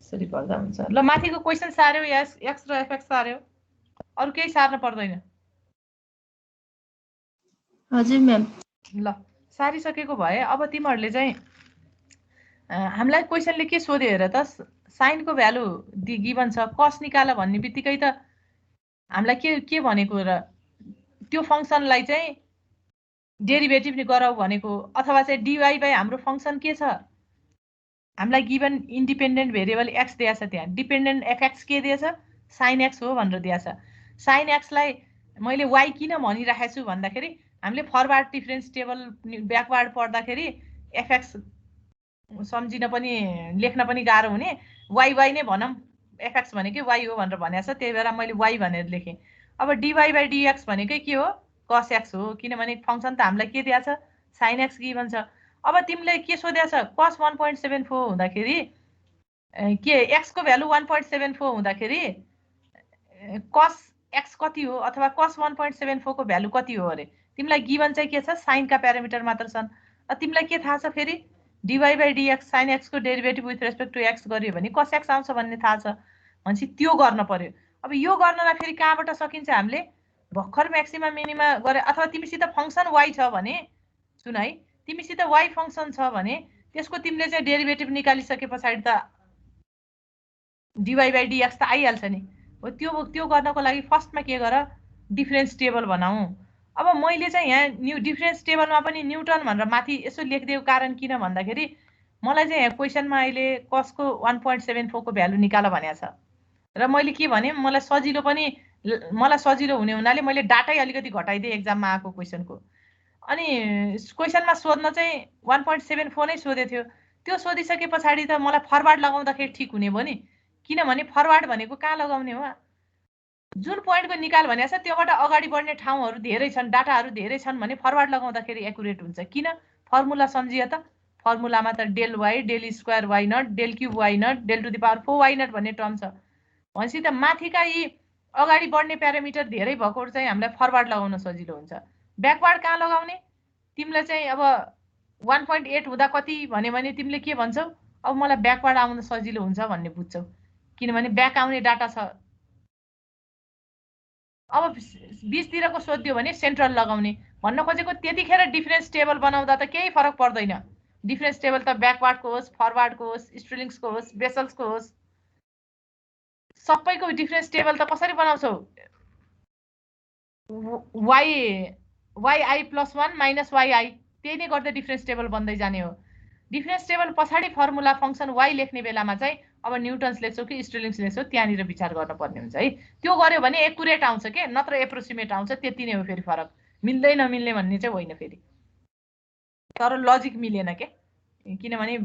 यसरी गर्दा हुन्छ। ल माथिको क्वेसन सार्यो एक्स र एफएक्स सार्यो अरू केही सार्न पर्दैन? हजुर म्याम। ल सारिसकेको भए अब तिमीहरूले चाहिँ हामीलाई क्वेसनले के सोध्यो हेर त साइनको भ्यालु गिभन छ कस निकाल भन्ने बित्तिकै त हामीलाई के भनेको र त्यो फङ्सनलाई चाहिँ डेरिभेटिभ गराऊ भनेको अथवा चाहिँ डिवाई बाई हाम्रो फङ्सन के छ हामीलाई गिभन इन्डिपेन्डेन्ट भेरिएबल एक्स दिएछ त्यहाँ डिपेन्डेन्ट एफएक्स के दिएछ साइन एक्स हो भनेर दिएछ। साइन एक्सलाई मैले वाइ किन भनिराखेको छु भन्दाखेरि हामीले फरवार्ड डिफरेन्स टेबल ब्याकवार्ड पढ्दाखेरि एफएक्स सम्झिन पनि लेख्न पनि गाह्रो हुने वाइ नै भनौँ एफएक्स भनेकै वाइ हो भनेर भनेको छ त्यही भएर मैले वाइ भनेर लेखेँ। अब डिवाई बाई डिएक्स भनेकै के हो कस एक्स हो किनभने फङ्सन त हामीलाई के दिएछ साइन एक्स गिभन छ। अब तिमीले के सोधेको छ कस 1.74 हुँदाखेरि के एक्सको भ्यालु 1.74 हुँदाखेरि कस एक्स कति हो अथवा कस 1.74 को भ्यालु कति हो अरे तिमीलाई गिभन चाहिँ के छ साइनका प्यारामिटर मात्र छन्। तिमीलाई के थाहा छ फेरि डिवाई बाई डिएक्स साइन एक्सको derivative with respect to x गरियो भने कस एक्स आउँछ भन्ने थाहा छ भनेपछि त्यो गर्न पर्यो। अब यो गर्नलाई फेरि कहाँबाट सकिन्छ हामीले भर्खर म्याक्सिमा मिनिमा गरे अथवा तिमीसित फङ्सन वाइ छ भने सुन है तिमीसित वाइ फङ्सन छ भने त्यसको तिमीले चाहिँ डेरिभेटिभ निकालिसके पछाडि त डिवाई बाई डिएक्स त आइहाल्छ नि। हो त्यो गर्नको लागि फर्स्टमा के गर डिफरेन्स टेबल बनाऊ। अब मैले चाहिँ यहाँ डिफरेन्स टेबलमा पनि न्युटन भनेर माथि यसो लेखिदिएको कारण किन भन्दाखेरि मलाई चाहिँ यहाँ क्वेसनमा अहिले कसको 1.74 को भ्यालु निकाल भनेको छ र मैले के भने मलाई सजिलो हुने हुनाले मैले डाटै अलिकति घटाइदिएँ एक्जाममा आएको क्वेसनको। अनि क्वेसनमा सोध्न चाहिँ 1.74 नै सोधेको थियो। त्यो सोधिसके पछाडि त मलाई फरवार्ड लगाउँदाखेरि ठिक हुने भयो नि, किनभने फरवार्ड भनेको कहाँ लगाउने हो, जुन पोइन्टको निकाल भनेको छ त्योबाट अगाडि बढ्ने ठाउँहरू धेरै छन्, डाटाहरू धेरै छन् भने फरवार्ड लगाउँदाखेरि एकुरेट हुन्छ। किन? फर्मुला सम्झिए त, फर्मुलामा त del Y del square Y naught del cube Y naught del to the power 4 Y naught भन्ने टर्म छ। भनेपछि त माथिका यी अगाडि बढ्ने प्यारामिटर धेरै भएकोहरू चाहिँ हामीलाई फरवार्ड लगाउन सजिलो हुन्छ। ब्याकवार्ड कहाँ लगाउने? तिमीले चाहिँ अब 1.8 हुँदा कति भन्यो भने तिमीले के भन्छौ, अब मलाई ब्याकवार्ड आउन सजिलो हुन्छ भन्ने बुझ्छौ, किनभने ब्याक आउने डाटा छ। अब बीचतिरको सोध्यो भने सेन्ट्रल लगाउने भन्न खोजेको। त्यतिखेर डिफरेन्स टेबल बनाउँदा त केही फरक पर्दैन। डिफरेन्स टेबल त ब्याकवार्डको होस्, फरवार्डको होस्, स्ट्रिलिङ्सको होस्, बेसल्सको होस्, सबैको डिफरेन्स टेबल त कसरी बनाउँछौ? वाई प्लस 1 माइनस वाई, त्यही नै गर्दै डिफरेन्स टेबल बन्दै जाने हो। डिफरेन्स टेबल पछाडि फर्मुला फङ्सन वाई लेख्ने बेलामा चाहिँ अब न्युटन्स लेख्छौ कि स्ट्रिलिङ्स लेख्छौ त्यहाँनिर विचार गर्नुपर्ने हुन्छ है। त्यो गर्यो भने एकुरेट आउँछ के, नत्र एप्रोक्सिमेट आउँछ, त्यति नै हो। फेरि फरक मिल्दै नमिल्ने भन्ने चाहिँ होइन फेरि, तर लजिक मिलेन के, किनभने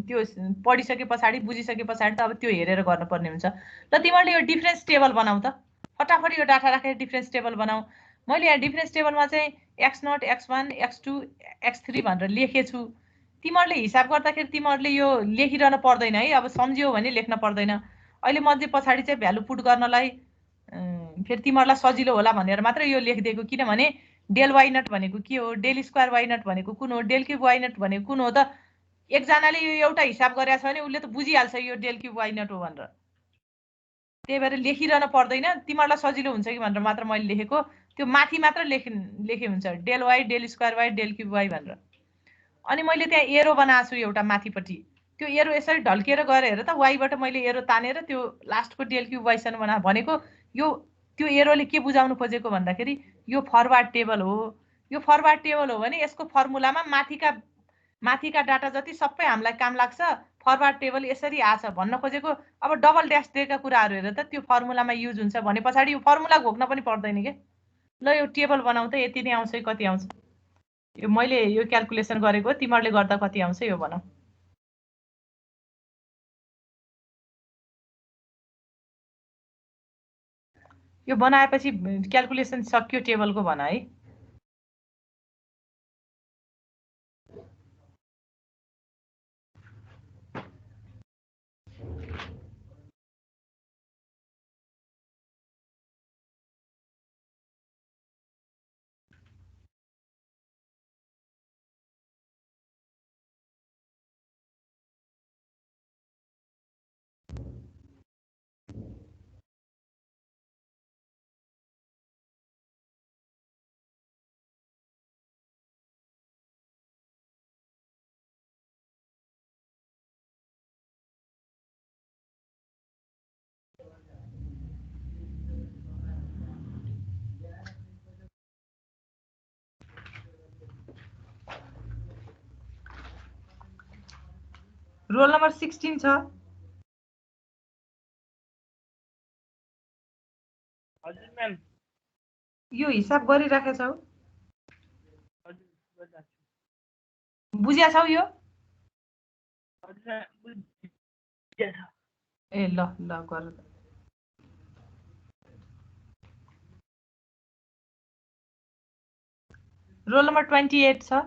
त्यो पढिसके पछाडि बुझिसके पछाडि त अब त्यो हेरेर गर्नुपर्ने हुन्छ। ल तिमीहरूले यो डिफरेन्स टेबल बनाऊ त, फटाफट यो डाटा राखेर डिफरेन्स टेबल बनाऊ। मैले यहाँ डिफरेन्स टेबलमा चाहिँ x0 x1 x2 x3 भनेर लेखेछु। तिमीहरूले हिसाब गर्दाखेरि तिमीहरूले यो लेखिरहन पर्दैन है, अब सम्झियो भने लेख्न पर्दैन। अहिले मध्ये पछाडि चाहिँ भ्यालु पुट गर्नलाई फेरि तिमीहरूलाई सजिलो होला भनेर मात्र यो लेखिदिएको, किनभने डेल वाई नट भनेको के हो, डेल स्क्वायर वाई नट भनेको कुन हो, डेल क्युब वाई नट भनेको कुन हो त एकजनाले यो एउटा हिसाब गरेछ भने उसले त बुझिहाल्छ यो डेल क्युब वाई नट हो भनेर। त्यही भएर लेखिरहन पर्दैन, तिमीहरूलाई सजिलो हुन्छ कि भनेर मात्र मैले लेखेको। त्यो माथि मात्र लेखे हुन्छ, del Y del square Y del cube Y भनेर। अनि मैले त्यहाँ एरो बनाएको छु एउटा माथिपट्टि, त्यो एरो यसरी ढल्किएर गएर हेर त, वाईबाट मैले एरो तानेर त्यो लास्टको डेल क्युब वाईसँग बना भनेको। यो त्यो एरोले के बुझाउनु खोजेको भन्दाखेरि यो फरवार्ड टेबल हो। यो फरवार्ड टेबल हो भने यसको फर्मुलामा माथिका डाटा जति सबै हामीलाई काम लाग्छ, फरवार्ड टेबल यसरी आछ भन्न खोजेको। अब डबल ड्यास दिएका कुराहरू हेर त त्यो फर्मुलामा युज हुन्छ भने पछाडि यो फर्मुला घोक्न पनि पर्दैन के। ल यो टेबल बनाऊ त, यति नै आउँछ कति आउँछ, यो मैले यो क्याल्कुलेसन गरेको, तिमीहरूले गर्दा कति आउँछ यो बनाऊ। यो बनाएपछि क्याल्कुलेसन सक्यो टेबलको भन है। रोल नम्बर 16 छ। हजुर म्याम। यो हिसाब गरिराखेछौ? हजुर बुझ्याछौ यो? हजुर ए ल ल गर। रोल नम्बर 28 छ।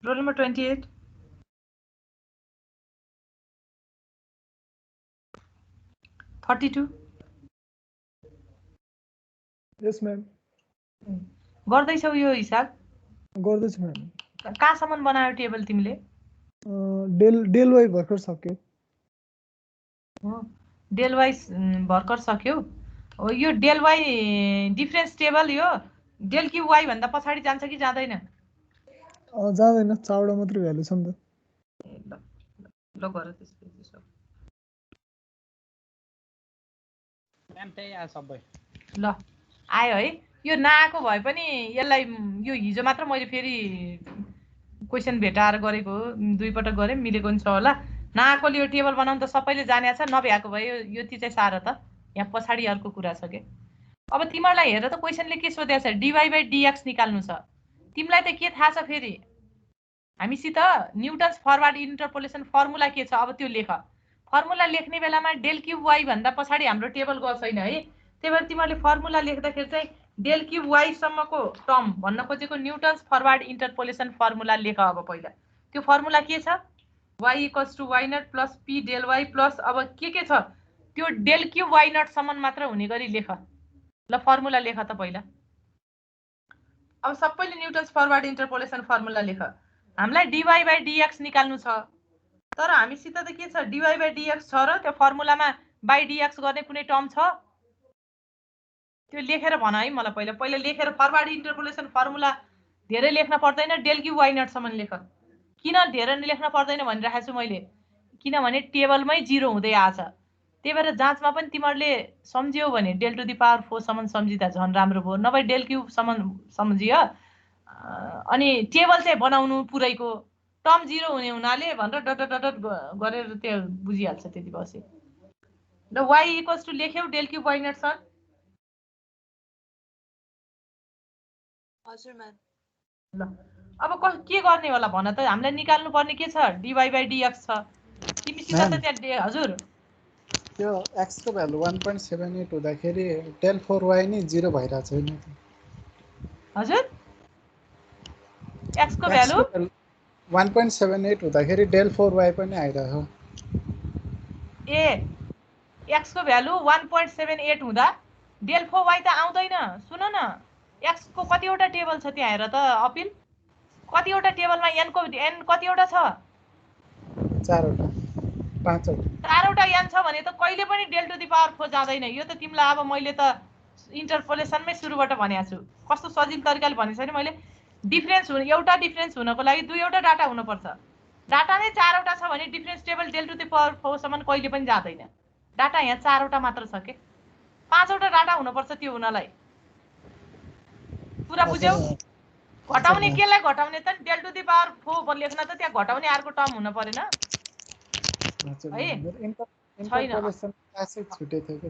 Roll number 28। यस म्याम। गर्दैछौ यो हिसाब? गर्दैछु म्याम। कहाँसम्म बनायो टेबल तिमीले? डेल वाई भर्खर सक्यो। डेल वाई भर्खर सक्यो। यो डेल वाई डिफरेन्स टेबल यो डेल क्युब वाई भन्दा पछाडि जान्छ कि जाँदैन? जाँदैन, 4वटा मात्रै भ्यालु छ नि त। ल ल गर त्यसपछि म्याम त्यही आयो सबै ल आयो है यो नआएको भए पनि यसलाई यो हिजो मात्र मैले फेरि क्वेसन भेटाएर गरेको हो दुईपटक गरेँ मिलेको नि छ होला नआएकोले यो टेबल बनाउनु त सबैले जाने छ नभ्याएको भए यो चाहिँ साह्रो त यहाँ पछाडि अर्को कुरा छ के अब तिमीहरूलाई हेर त क्वेसनले के सोधेको छ dy/dx निकाल्नु छ तिमीलाई त के थाहा छ फेरि हामीसित न्युटन्स फरवर्ड इन्टरपोलेसन फर्मुला के छ अब त्यो लेख फर्मुला लेख्ने बेलामा डेल क्युब वाई भन्दा पछाडि हाम्रो टेबल गएको छैन है त्यही भएर तिमीहरूले फर्मुला लेख्दाखेरि चाहिँ डेल क्युब वाई सम्मको टर्म भन्न खोजेको न्युटन्स फरवर्ड इन्टरपोलेसन फर्मुला लेख अब पहिला त्यो फर्मुला के छ y = y0 + p del y plus अब के छ त्यो डेल क्युब y0 सम्म मात्र हुने गरी लेख ल फर्मुला लेख त पहिला अब सबैले न्युटन्स फरवर्ड इन्टरपोलेसन फर्मुला लेख हामीलाई dy/dx निकाल्नु छ तर हामीसित त के छ dy/dx छ र त्यो फर्मुलामा बाइ dx गर्ने कुनै टर्म छ त्यो लेखेर भन है मलाई पहिला लेखेर फरवर्ड इन्टरपोलेसन फर्मुला धेरै लेख्न पर्दैन डेल क्युब y0 सम्म लेख किन धेरै लेख्न पर्दैन भनिराखेको छु मैले किनभने टेबलमै 0 हुँदै आछ त्यही भएर जाँचमा पनि तिमीहरूले सम्झ्यौ भने डेल टु दी पावर 4 सम्म सम्झिदा झन् राम्रो भयो नभए डेल क्युब सम्म सम्झियो अनि टेबल चाहिँ बनाउनु पुरैको टर्म 0 हुने हुनाले भनेर डट गरेर त्यो बुझिहाल्छ त्यति बसे ल y = लेख्यौ डेल क्युब y0 सर हजुर म्याम ल अब के गर्ने होला भन त हामीलाई निकाल्नु पर्ने के छ dy/dx छ तिमीसित त त्यहाँ हजुर त्यो x को भ्यालु 1.78 हुँदाखेरि del 4y नि 0 भइरहेछ हैन हजुर x को भ्यालु 1.78 हुँदाखेरि del 4y पनि आइरहेको ए x को भ्यालु 1.78 हुँदा del 4y त आउँदैन सुन न x को कतिवटा टेबल छ त्यहाँ हेर त अपिल कतिवटा टेबलमा n कतिवटा छ 4वटा 5वटा 4वटा n छ भने त कहिले पनि डेल टु दी पावर 4 जाँदैन यो त तिमीलाई अब मैले त इन्टरपोलेसनमै सुरुबाट भनेको छु कस्तो सजिलो तरिकाले भनेको छ नि मैले डिफरेन्स हुन एउटा डिफरेन्स हुनको लागि दुईवटा डाटा हुनुपर्छ डाटा नै 4वटा छ भने difference table del to the power 4 सम्म कहिले पनि जाँदैन डाटा यहाँ 4वटा मात्र छ के 5वटा डाटा हुनुपर्छ त्यो हुनलाई पुरा बुझ्यौ घटाउने केलाई घटाउने त डेल टु दी पावर 4 लेख्न त त्यहाँ घटाउने अर्को टर्म हुन परेन है इन्टरपोलेसन क्लासै छुटे थियो के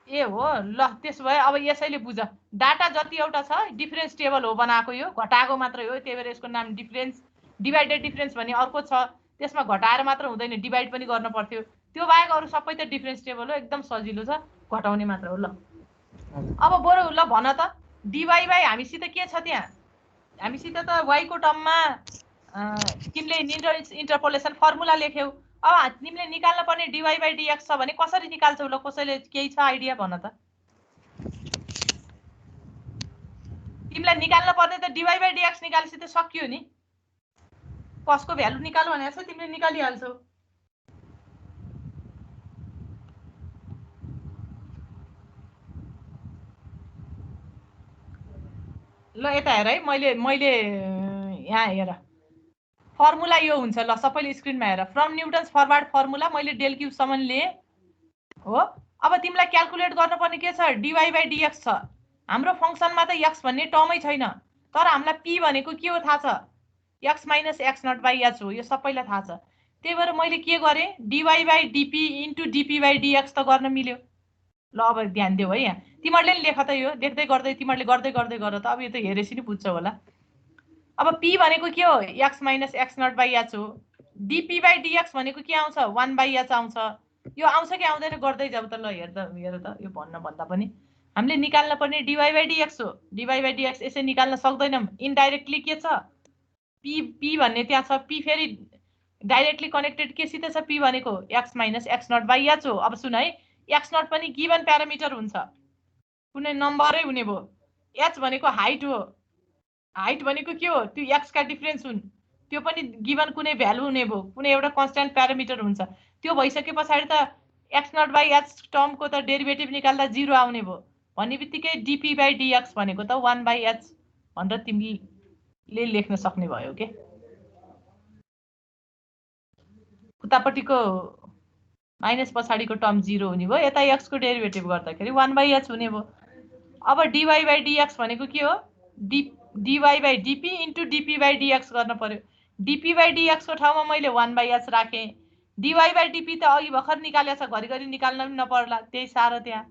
ए हो ल त्यसो भए अब यसैले बुझ डाटा जति एउटा छ डिफरेन्स टेबल हो बनाएको यो घटाएको मात्रै हो त्यही भएर यसको नाम डिफरेन्स डिभाइडेड डिफरेन्स भन्ने अर्को छ त्यसमा घटाएर मात्र हुँदैन डिभाइड पनि गर्न पर्थ्यो त्यो बाहेक अरू सबै त डिफरेन्स टेबल हो एकदम सजिलो छ घटाउने मात्र हो ल अब बरु ल भन त dy बाइ हामीसित के छ त्यहाँ हामीसित त y को टर्ममा तिमीले इन्टरपोलेसन फर्मुला लेख्यौ अब तिमीले निकाल्न पर्ने dy/dx छ भने कसरी निकाल्छौ ल कसैले केही छ आइडिया भन त तिमीलाई निकाल्न पर्ने त dy/dx निकालेपछि त सकियो नि कसको भ्यालु निकाल्नु भनेको छ तिमीले निकालिहाल्छौ ल यता हेर है मैले यहाँ हेर फर्मुला यो हुन्छ ल सबैले स्क्रिनमा हेर फ्रम न्युटन्स फरवर्ड फर्मुला मैले डेल क्युब सम्म लिए हो अब तिमीलाई क्याल्कुलेट गर्नुपर्ने के छ dy/dx छ हाम्रो फंक्सनमा त x भन्ने टर्मै छैन तर हामीलाई p भनेको के हो थाहा छ x - x0/h हो यो सबैलाई थाहा छ त्यही भएर मैले के गरे dy/dp * dp/dx त गर्न मिल्यो ल अब ध्यान देऊ है यहाँ तिमीहरूले नि लेख त यो लेख्दै गर्दै तिमीहरूले गर्दै गर त अब यो त हेरेपछि नि बुझ्छौ होला अब p भनेको के हो x - x0/h हो dp/dx भनेको के आउँछ 1/h आउँछ यो आउँछ कि आउँदैन गर्दै जाऊ त ल हेर त यो भन्न भन्दा पनि हामीले निकाल्न पर्ने dy/dx हो dy/dx यसै निकाल्न सक्दैनौं इनडाइरेक्टली के छ p भन्ने त्यहाँ छ p फेरि डाइरेक्टली कनेक्टेड के सित छ p भनेको x - x0/h हो अब सुन है x0 पनि गिवन प्यारामिटर हुन्छ कुनै नम्बरै हुने भो h भनेको हाइट हो हाइट भनेको के हो त्यो x का डिफरेन्स हुन् त्यो पनि गिवन कुनै भ्यालु हुने भो कुनै एउटा कन्स्ट्यान्ट प्यारामिटर हुन्छ त्यो भइसके पछाडी त x0/h टर्मको त डेरिभेटिभ निकाल्दा 0 आउने भो भन्नेबित्तिकै dp/dx भनेको त 1/h भनेर तिमीले लेख्न सक्ने भयो के उतापट्टिको माइनस पछाडिको टर्म 0 हुने भयो, यता x को डेरिभेटिभ गर्दाखेरि 1/h हुने भयो। अब dy/dx भनेको के हो? dy/dp इन्टु dp/dx गर्न पर्यो। dp/dx को ठाउँमा मैले 1/h राखेँ। dy/dp त अघि भर्खर निकालेछ, घरिघरि निकाल्न पनि नपर्ला, त्यही सारो त्यहाँ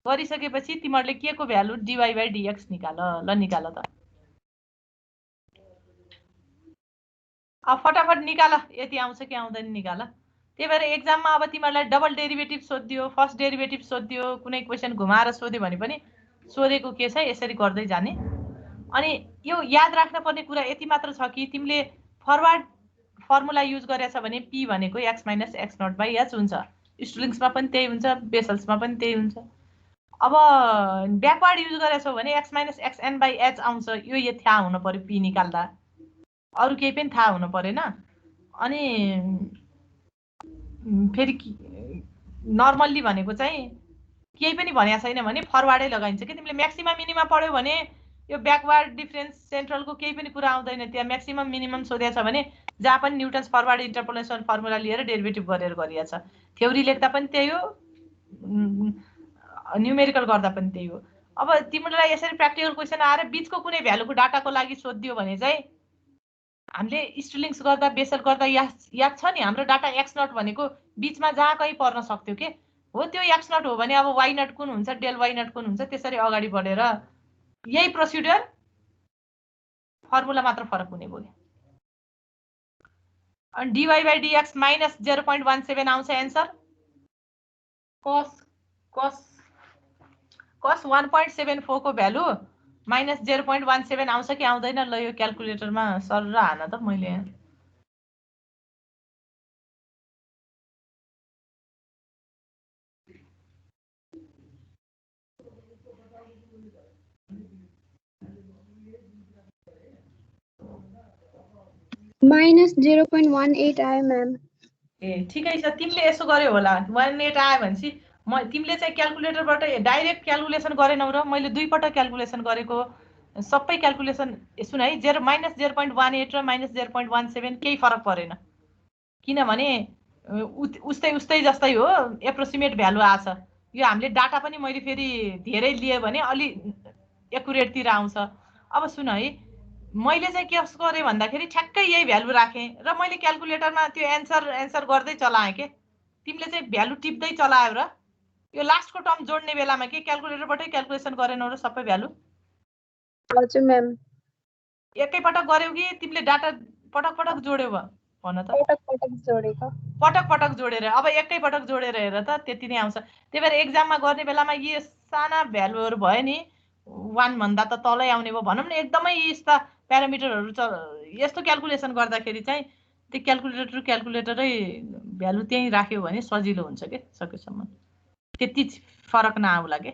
गरिसकेपछि तिमीहरूले के को भ्यालु dy/dx निकाल। ल निकाल त, अब फटाफट निकाल, यति आउँछ कि आउँदैन निकाल। त्यही भएर एक्जाममा अब तिमीहरूलाई डबल डेरिभेटिभ सोधिदियो, फर्स्ट डेरिभेटिभ सोधिदियो, कुनै क्वेसन घुमाएर सोध्यो भने पनि सोधेको के छ यसरी गर्दै जाने। अनि यो याद राख्न पर्ने कुरा यति मात्र छ कि तिमीले फरवर्ड फर्मुला युज गरेछ भने p भनेको x - x0/h हुन्छ। स्टुलिङ्समा पनि त्यही हुन्छ, बेसल्समा पनि त्यही हुन्छ। अब ब्याकवर्ड युज गरेछौ भने x - xn/h आउँछ। यो थाहा हुनु पर्यो p निकाल्दा, अरु केही पनि थाहा हुनु परेन। अनि फेरि नर्मल्ली भनेको चाहिँ केही पनि भनेको छैन भने फरवर्डै लगाइन्छ कि। तिमीले म्याक्सिमम मिनिमम पढ्यौ भने यो ब्याकवर्ड डिफरेन्स सेन्ट्रलको केही पनि कुरा आउँदैन। त्यहाँ म्याक्सिमम मिनिमम सोधेछ भने जहाँ पनि न्युटन्स फरवर्ड इन्टरपोलेसन फर्मुला लिएर डेरिभेटिभ गरेर गरिएछ। थ्योरी लेख्दा पनि त्यही हो, न्युमेरिकल गर्दा पनि त्यही हो। अब तिमीलाई यसरी प्र्याक्टिकल क्वेसन आएर बिचको कुनै भ्यालुको डाटाको लागि सोधिदियो भने चाहिँ हामीले स्टुलिङ्स गर्दा बेसल गर्दा याद छ नि, हाम्रो डाटा x0 भनेको बिचमा जहाँ कहीँ पर्न सक्थ्यो के हो। त्यो x0 हो भने अब y0 कुन हुन्छ, डेल y0 कुन हुन्छ, त्यसरी अगाडि बढेर यही प्रोसिड्युर, फर्मुला मात्र फरक हुने भयो। अनि dy/dx माइनस 0.17 आउँछ एन्सर। cos 1.74 को भ्यालु माइनस 0.17 आउँछ कि आउँदैन? ल यो क्याल्कुलेटरमा सर र हान त मैले यहाँ। माइनस 0.18 आयो म्याम। ए ठिकै छ, तिमीले यसो गर्यो होला। 18 आयो भनेपछि तिमीले चाहिँ क्याल्कुलेटरबाट डाइरेक्ट क्याल्कुलेसन गरेनौ र मैले दुई पटक क्याल्कुलेसन गरेको। सबै क्याल्कुलेसन सुन है, माइनस 0.18 र माइनस 0.17 केही फरक परेन, किनभने उस्तै जस्तै हो, एप्रोक्सिमेट भ्यालु आछ। यो हामीले डाटा पनि मैले फेरि धेरै लिए भने अलि एकुरेटतिर आउँछ। अब सुन है, मैले चाहिँ के गरेँ भन्दाखेरि ठ्याक्कै यही भ्यालु राखेँ र मैले क्याल्कुलेटरमा त्यो एन्सर गर्दै चलाएँ के। तिमीले चाहिँ भ्यालु टिप्दै चलायो र यो लास्टको टर्म जोड्ने बेलामा के क्याल्कुलेटरबाटै क्याल्कुलेसन गरेनौ र सबै भ्यालु? हजुर म्याम। एकैपटक गर्यौ कि तिमीले डाटा पटक पटक जोड्यौ भन त? पटक पटक जोडेको। पटक पटक जोडेर। अब एकैपटक जोडेर हेर त, त्यति नै आउँछ। त्यही भएर एक्जाममा गर्ने बेलामा यी साना भ्यालुहरू भयो नि, 1 भन्दा त तलै आउने भयो भनौँ न, एकदमै यस्ता प्यारामिटरहरू यस्तो क्याल्कुलेसन गर्दाखेरि चाहिँ त्यो क्याल्कुलेटरै भ्यालु त्यही राख्यो भने सजिलो हुन्छ के सकेसम्म। त्यति फरक नआउला के।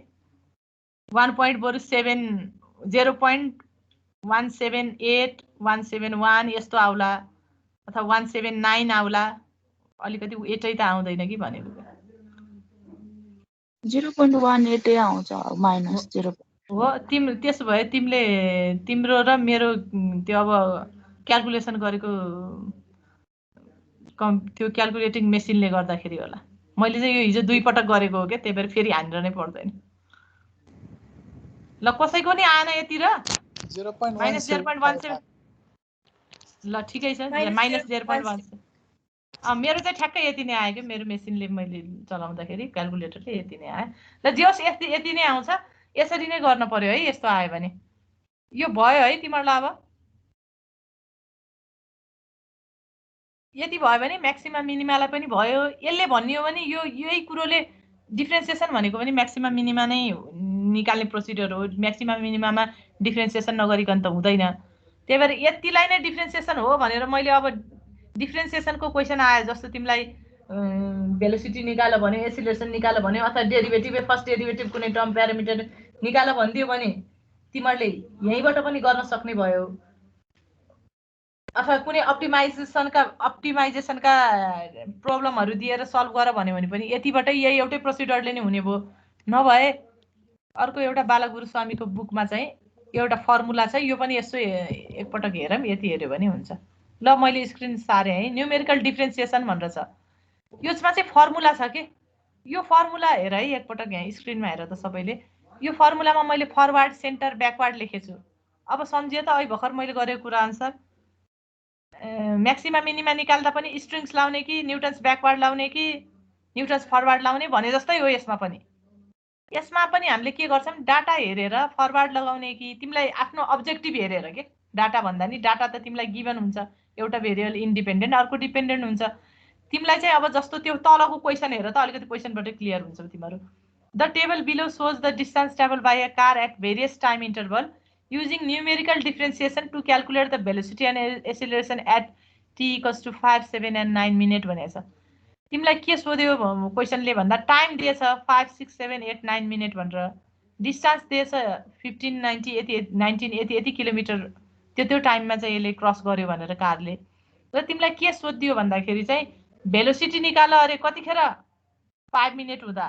0.178 171 यस्तो आउला, अथवा 179 आउला। अलिकति 8 त आउँदैन कि भनेको। 0.18 आउँछ माइनस 0 हो। त्यसो भए तिम्रो र मेरो त्यो अब क्याल्कुलेसन गरेको त्यो क्याल्कुलेटिङ मेसिनले गर्दाखेरि होला। मैले चाहिँ यो हिजो दुई पटक गरेको हो क्या, त्यही भएर फेरि हानेर नै पर्दैन। ल कसैको नि आएन यति र माइनस 0.17। ल ठिकै छ, माइनस 0.17। मेरो चाहिँ ठ्याक्कै यति नै आयो कि, मेरो मेसिनले मैले चलाउँदाखेरि क्याल्कुलेटरले यति नै आयो। ल जे होस् यति नै आउँछ, यसरी नै गर्न पर्यो है। यस्तो आयो भने यो भयो है तिमीहरूलाई। अब यति भयो भने म्याक्सिमम मिनिमालाई पनि भयो। यसले भन्ने हो भने यही कुरोले डिफ्रेन्सिएसन भनेको पनि म्याक्सिमम मिनिमा नै निकाल्ने प्रोसिड्युर हो। म्याक्सिमम मिनिमामा डिफ्रेन्सिएसन नगरिकन त हुँदैन। त्यही भएर यतिलाई नै डिफ्रेन्सिएसन हो भनेर मैले अब डिफ्रेन्सिएसनको क्वेसन आयो जस्तो तिमीलाई भेलोसिटी निकाल भने, एसिलेरेसन निकाल भने, अथवा डेरिभेटिभ फर्स्ट डेरिभेटिभ कुनै टर्म प्यारामिटर निकाल भनिदियो भने तिमीहरूले यहीँबाट पनि गर्न सक्ने भयो। अथवा कुनै अप्टिमाइजेसनका प्रब्लमहरू दिएर सल्भ गर भन्यो भने पनि यतिबाटै यही एउटै प्रोसिड्युरले नै हुने भयो। नभए अर्को एउटा बालगुरु स्वामीको बुकमा चाहिँ एउटा फर्मुला छ, यो पनि यसो एकपटक हेरौँ, यति हेऱ्यो भने हुन्छ। ल मैले स्क्रिन सारेँ है। न्युमेरिकल डिफ्रेन्सिएसन भनेर छ, यसमा चाहिँ फर्मुला छ के। यो फर्मुला हेर है एकपटक, यहाँ स्क्रिनमा हेर त सबैले। यो फर्मुलामा मैले फरवार्ड सेन्टर ब्याकवार्ड लेखेछु। अब सम्झियो त अहिले भर्खर मैले गरेको कुरा अनुसार म्याक्सिमा मिनिमा निकाल्दा पनि स्ट्रिङ्स लाउने कि न्युटन्स ब्याकवार्ड लाउने कि न्युटन्स फरवार्ड लाउने भने जस्तै हो यसमा पनि। यसमा पनि हामीले के गर्छौँ, डाटा हेरेर फरवार्ड लगाउने कि तिमीलाई आफ्नो अब्जेक्टिभ हेरेर के। डाटा भन्दा नि डाटा त तिमीलाई गिभन हुन्छ, एउटा भेरिएबल इन्डिपेन्डेन्ट अर्को डिपेन्डेन्ट हुन्छ। तिमीलाई चाहिँ अब जस्तो त्यो तलको क्वेसन हेर त, अलिकति क्वेसनबाट क्लियर हुन्छ तिमीहरू। The table below shows the distance travel by a car at various time interval using numerical differentiation to calculate the velocity and acceleration at t equals to 5, 7 and 9 minute भनेको छ। तिमीलाई के सोध्यो क्वेसनले भन्दा टाइम दिएछ 5, 6, 7, 8, 9 minute भनेर, distance दिएछ 15, 90, 80, 80 kilometre, त्यो टाइममा चाहिँ यसले क्रस गर्यो भनेर कारले। र तिमीलाई के सोधिदियो भन्दाखेरि चाहिँ भेलोसिटी निकाल अरे कतिखेर 5 मिनट हुँदा,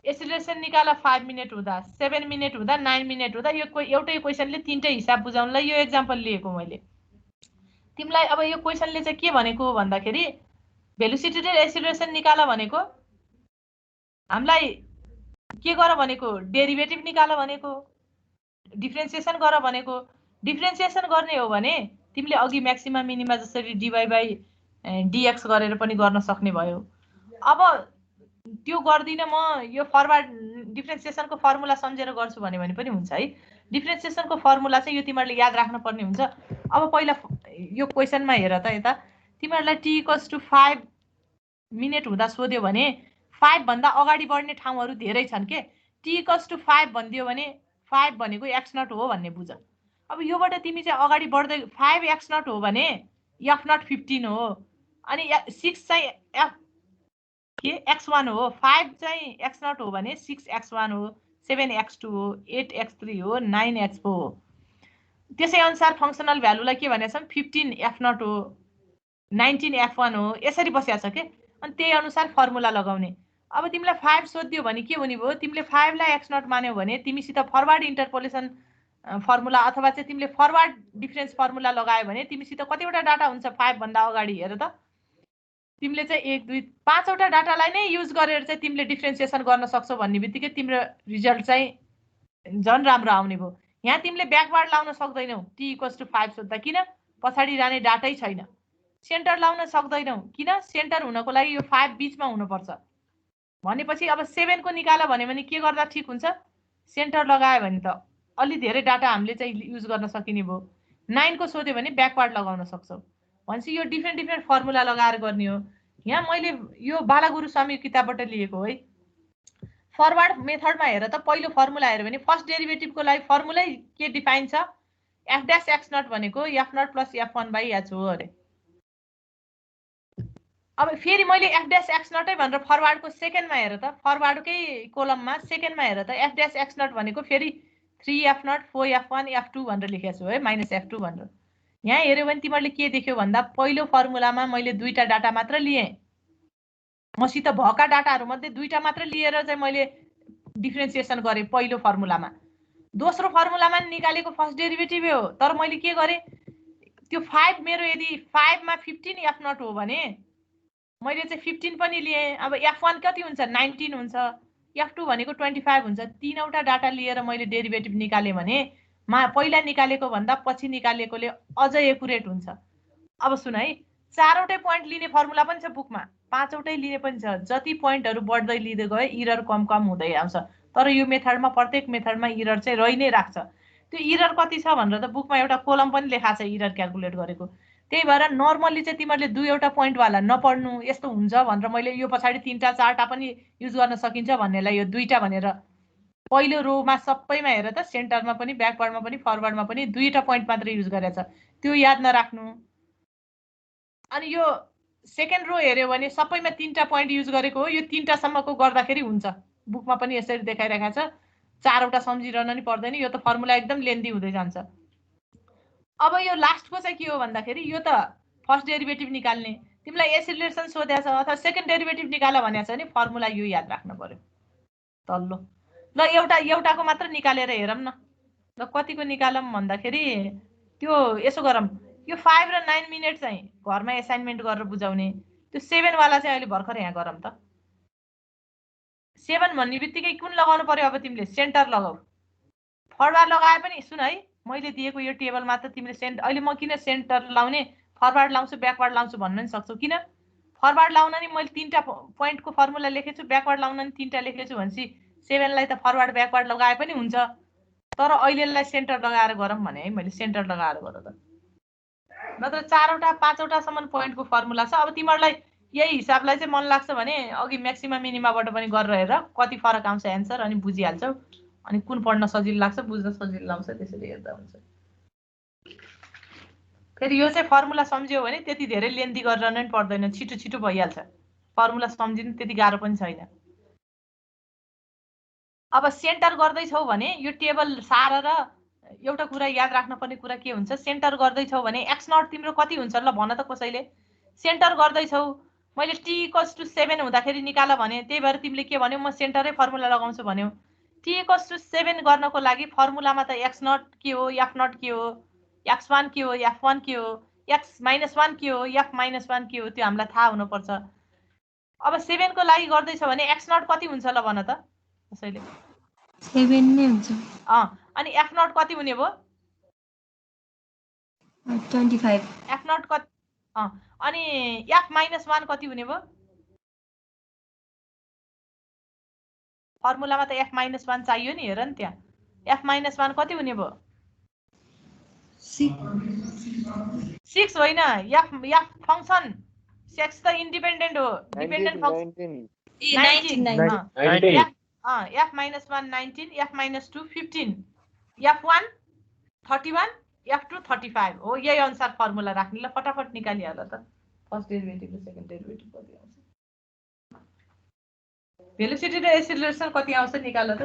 एसिलेरेसन निकाल 5 मिनट हुँदा, 7 मिनट हुँदा, 9 मिनट हुँदा। यो एउटै क्वेसनले तीनटै हिसाब बुझाउनलाई यो एक्जाम्पल लिएको मैले। तिमीलाई अब यो क्वेसनले चाहिँ के भनेको भन्दाखेरि भेलोसिटी र एसिलेरेसन निकाल भनेको हामीलाई के गर भनेको, डेरिभेटिभ निकाल भनेको, डिफ्रेन्सिएसन गर भनेको। डिफ्रेन्सिएसन गर्ने हो भने तिमीले अघि म्याक्सिमा मिनिमा जसरी डिवाई बाई डिएक्स गरेर पनि गर्न सक्ने भयो। अब त्यो गर्दिन म, यो फरवार्ड डिफ्रेन्सिएसनको फर्मुला सम्झेर गर्छु भने पनि हुन्छ है। डिफ्रेन्सिएसनको फर्मुला चाहिँ यो तिमीहरूले याद राख्नुपर्ने हुन्छ। अब पहिला यो क्वेसनमा हेर त, यता तिमीहरूलाई टी इक्वल्स टु 5 मिनट हुँदा सोध्यो भने 5 भन्दा अगाडि बढ्ने ठाउँहरू धेरै छन् के। टी इक्वल्स टु 5 भनिदियो भने 5 भनेको एक्स नट हो भन्ने बुझ। अब योबाट तिमी चाहिँ अगाडि बढ्दै 5 एक्स नट हो भने एफ नट 15 हो, अनि 6 चाहिँ एफ के x1 हो, 5 चाहिँ x नट हो भने 6 x1 हो, 7 x2 हो, 8 x3 हो, 9 x4 हो। त्यसै अनुसार फङ्सनल भ्यालुलाई के भनेको छ, 15 f नट हो, 19 f1 हो, यसरी बसिया छ के। अनि त्यही अनुसार फर्मुला लगाउने। अब तिमीलाई 5 सोधियो भने के हुने भयो, तिमीले 5 लाई x नट मान्यौ भने तिमीसित फरवार्ड इन्टरपोलेसन फर्मुला अथवा चाहिँ तिमीले फरवार्ड डिफरेन्स फर्मुला लगायो भने तिमीसित कतिवटा डाटा हुन्छ 5 भन्दा अगाडि। हेर त, तिमीले चाहिँ 1, 2, 5 वटा डाटालाई नै युज गरेर चाहिँ तिमीले डिफ्रेन्सिएसन गर्न सक्छौ भन्ने बित्तिकै तिम्रो रिजल्ट चाहिँ झन् राम्रो आउने भयो। यहाँ तिमीले ब्याकवार्ड लाउन सक्दैनौ टी इक्वल्स टु 5 सोध्दा, किन, पछाडि जाने डाटै छैन। सेन्टर लाउन सक्दैनौ, किन, सेन्टर हुनको लागि यो 5 बिचमा हुनुपर्छ। भनेपछि अब 7 को निकाल भने के गर्दा ठिक हुन्छ, सेन्टर लगायो भने त अलि धेरै डाटा हामीले चाहिँ युज गर्न सकिने भयो। 9 को सोध्यो भने ब्याकवार्ड लगाउन सक्छौ। भनेपछि यो डिफ्रेन्ट फर्मुला लगाएर गर्ने हो। यहाँ मैले यो बालागुरुस्वामी किताबबाट लिएको है। फरवार्ड मेथडमा हेर त, पहिलो फर्मुला हेऱ्यो भने फर्स्ट डेरिभेटिभको लागि फर्मुलै के डिफाइन छ, एफ ड्यास एक्स नट भनेको F naught plus F one by H हो अरे। अब फेरि मैले एफ ड्यास एक्स नटै भनेर फरवार्डको सेकेन्डमा हेर त, फरवार्डकै कोलममा सेकेन्डमा हेर त, एफ ड्यास एक्स नट भनेको फेरि 3f नट 4f1 f2 भनेर लेखेको छु है, माइनस f2 भनेर। यहाँ हेऱ्यो भने तिमीहरूले के देख्यो भन्दा पहिलो फर्मुलामा मैले दुईटा डाटा मात्र लिएँ, मसित भएका डाटाहरू मध्ये दुईटा मात्र लिएर चाहिँ मैले डिफ्रेन्सिएसन गरेँ पहिलो फर्मुलामा। दोस्रो फर्मुलामा निकालेको फर्स्ट डेरिभेटिभ हो, तर मैले के गरेँ, त्यो 5 मेरो यदि 5 मा 15 f नट हो भने मैले चाहिँ 15 पनि लिएँ। अब f1 कति हुन्छ, 19 हुन्छ, f2 भनेको 25 हुन्छ। तीनवटा डाटा लिएर मैले डेरिभेटिभ निकालेँ भने पहिला निकालेको भन्दा पछि निकालेकोले अझ एकुरेट हुन्छ। अब सुन है, 4वटै पोइन्ट लिने फर्मुला पनि छ बुकमा, 5वटै लिने पनि छ। जति पोइन्टहरू बढ्दै लिँदै गए इरर कम हुँदै आउँछ। तर यो मेथडमा प्रत्येक मेथडमा इरर चाहिँ रहि नै राख्छ। त्यो इरर कति छ भनेर त बुकमा एउटा कोलम पनि लेखाएको छ इरर क्याल्कुलेट गरेको। त्यही भएर नर्मली चाहिँ तिमीहरूले 2वटा पोइन्टवाला नपढ्नु, यस्तो हुन्छ भनेर मैले यो पछाडि 3टा 4टा पनि युज गर्न सकिन्छ भन्नेलाई यो 2टा भनेर पहिलो रोमा सबैमा हेर त, सेन्टरमा पनि ब्याकवार्डमा पनि फरवार्डमा पनि 2टा पोइन्ट मात्र युज गरेछ, त्यो याद नराख्नु। अनि यो सेकेन्ड रो हेर्यो भने सबैमा 3टा पोइन्ट युज गरेको हो, यो 3टा सम्मको गर्दाखेरि हुन्छ। बुकमा पनि यसरी देखाइरहेको छ, 4वटा सम्झिरहन नि पर्दैन, यो त फर्मुला एकदम लेन्दी हुँदै जान्छ। अब यो लास्टको चाहिँ के हो भन्दाखेरि यो त फर्स्ट डेरिभेटिभ निकाल्ने, तिमीलाई एसिलेरेसन सोधेको छ अथवा सेकेन्ड डेरिभेटिभ निकाल भनेको छ भने फर्मुला यो याद राख्नु पर्यो तल्लो। ल एउटाको मात्र निकालेर हेरौँ न। ल कतिको निकालौँ भन्दाखेरि त्यो यसो गरौँ, यो 5 र 9 मिनेट चाहिँ घरमा एसाइनमेन्ट गरेर बुझाउने। त्यो 7 वाला चाहिँ अहिले भर्खर यहाँ गरौँ त। 7 भन्ने बित्तिकै कुन लगाउनु पर्यो अब तिमीले सेन्टर लगाऊ। फरवार्ड लगाए पनि सुन है, मैले दिएको यो टेबलमा त तिमीले अहिले म किन सेन्टर लाउने, फरवार्ड लाउँछु ब्याकवार्ड लाउँछु भन्न नि सक्छौ। किन फरवार्ड लाउन नि मैले 3टा पोइन्टको फर्मुला लेखेछु, ब्याकवार्ड लाउन नि 3टा लेखेछु भनेपछि 7 लाई त फरवार्ड ब्याकवार्ड लगाए पनि हुन्छ। तर अहिलेलाई सेन्टर लगाएर गरौँ भने है, मैले सेन्टर लगाएर गर त। नत्र 4वटा 5वटासम्म पोइन्टको फर्मुला छ। अब तिमीहरूलाई यही हिसाबलाई चाहिँ मन लाग्छ भने अघि म्याक्सिमा मिनिमाबाट पनि गरेर हेर कति फरक आउँछ एन्सर, अनि बुझिहाल्छौ। अनि कुन पढ्न सजिलो लाग्छ, बुझ्न सजिलो लाग्छ, त्यसरी हेर्दा हुन्छ। फेरि यो चाहिँ फर्मुला सम्झ्यौ भने त्यति धेरै लेन्थी गरेर नै पर्दैन, छिटो छिटो भइहाल्छ। फर्मुला सम्झिनु त्यति गाह्रो पनि छैन। अब सेन्टर गर्दैछौ भने यो टेबल सार र एउटा कुरा याद राख्नुपर्ने कुरा के हुन्छ, सेन्टर गर्दैछौ भने x0 तिम्रो कति हुन्छ ल भन त कसैले। सेन्टर गर्दैछौ मैले t = 7 हुँदाखेरि निकाल भने, त्यही भएर तिमीले के भन्यौ, म सेन्टरै फर्मुला लगाउँछु भन्यौ। t = 7 गर्नको लागि फर्मुलामा त x0 के हो, f0 के हो, x1 के हो, f1 के हो, x-1 के हो, f-1 के हो, त्यो हामीलाई थाहा हुनुपर्छ। अब 7 को लागि गर्दैछ भने x0 कति हुन्छ ल भन त कसैले। 7 नै हुन्छ। अनि f0 कति हुने भयो, 25। f0 कति, अनि f-1 कति हुने भयो। फर्मुलामा त f-1 चाहियो नि, हेर नि त्यहाँ f-1 कति हुने भयो। 6 होइन, f फंक्सन 6 त इन्डिपेन्डेन्ट हो, dependent function 19 f-1 19, f-2 15, f1 31, f2 35 हो। यही अनुसार फर्मुला राख्ने। ल फटाफट निकालिहाल त। फर्स्ट डेरिभेटिभ र सेकेन्ड डेरिभेटिभ कति आउँछ, भेलोसिटी र एक्सेलरेसन कति आउँछ निकाल त।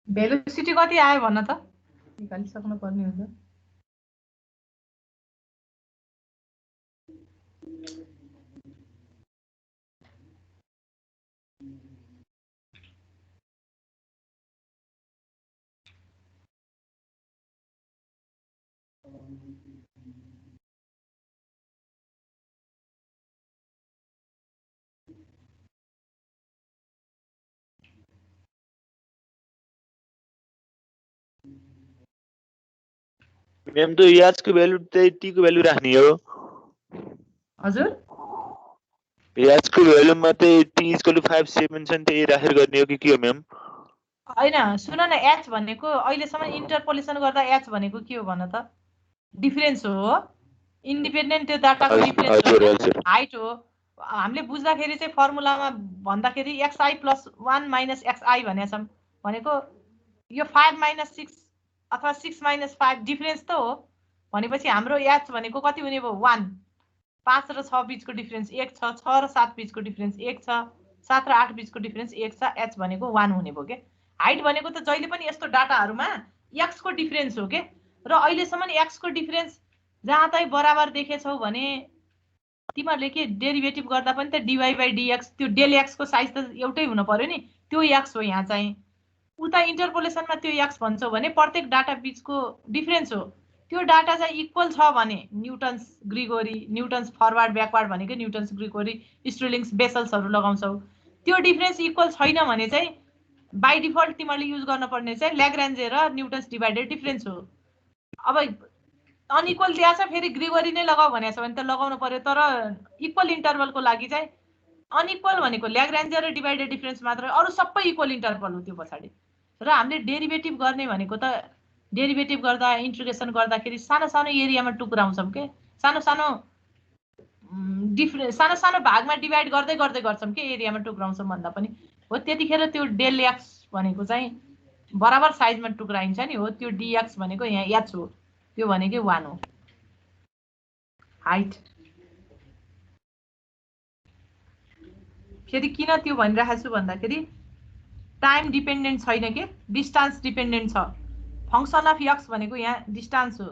भेलोसिटी कति आयो भन त, निकालिसक्नु पर्ने हुन्छ। मैम तो याच को वैल्यू टी को वैल्यू राख्ने हो। हजुर याच को वैल्यू मा त टी = 5 7 छ नि, त्यही राखेर गर्ने हो कि के हो म्याम। हैन सुन न, h भनेको अहिलेसम्म इन्टरपोलेसन गर्दा h भनेको के हो भन त, डिफरेन्स हो। इन्डिपेन्डेन्ट त्यो डाटाको डिफरेन्स हो, हाइट हो। हामीले बुझ्दाखेरि चाहिँ फर्मुलामा भन्दाखेरि xi + 1 - xi भनेछौँ भनेको यो 5 - 6 अथवा 6 - 5 डिफरेन्स त हो भनेपछि हाम्रो h भनेको कति हुने भयो 1 5 र 6 बीचको डिफरेन्स 1 छ 6 र 7 बीचको डिफरेन्स 1 छ 7 र 8 बीचको डिफरेन्स 1 छ h भनेको 1 हुने भयो के हाइट भनेको त जहिले पनि यस्तो डाटाहरुमा x को डिफरेन्स हो के र अहिलेसम्म x को डिफरेन्स जहाँ तै बराबर देखेछौ भने तिमीहरुले के डेरिभेटिभ गर्दा पनि त dy/dx त्यो डेल x को साइज त एउटै हुन पर्यो नि त्यो x हो यहाँ चाहिँ उता इन्टरपोलेसनमा त्यो x भन्छौ भने प्रत्येक डाटा बीचको डिफरेन्स हो त्यो डाटा चाहिँ इक्वल छ भने Newton's Gregory Newton's forward backward भनेको न्यूटन्स ग्रिगोरी स्ट्रेलिङ्स बेसल्सहरु लगाउँछौ त्यो डिफरेन्स इक्वल छैन भने चाहिँ बाइ डिफल्ट तिमीले युज गर्न पर्ने चाहिँ ल्याग्रान्जे र न्यूटन्स डिभाइडेड डिफरेन्स हो अब अनइक्वल दिया छ फेरि ग्रिगोरी नै लगाऊ भनेछ भने त लगाउनु पर्यो तर इक्वल इन्टरभलको लागि चाहिँ अनइक्वल भनेको ल्याग्रान्जे र डिभाइडेड डिफरेन्स मात्र अरु सबै इक्वल इन्टरभल हो त्यो पछाडी र हामीले डेरिभेटिभ गर्ने भनेको त डेरिभेटिभ गर्दा इन्टिग्रेसन गर्दाखेरि सानो सानो एरियामा टुक्राउँछौं के सानो सानो सानो सानो भागमा डिभाइड गर्दै गर्दै गर्छौं के एरियामा टुक्राउँछौं भन्दा पनि हो त्यतिखेर त्यो डेल x भनेको चाहिँ बराबर साइजमा टुक्राइन्छ नि हो त्यो dx भनेको यहाँ h हो त्यो भनेको 1 हो हाइट फेरि किन त्यो भनिरहेको छु भन्दाखेरि टाइम डिपेन्डेन्ट छैन के डिस्टेन्स डिपेन्डेन्ट छ फंक्सन अफ x भनेको यहाँ डिस्टेन्स हो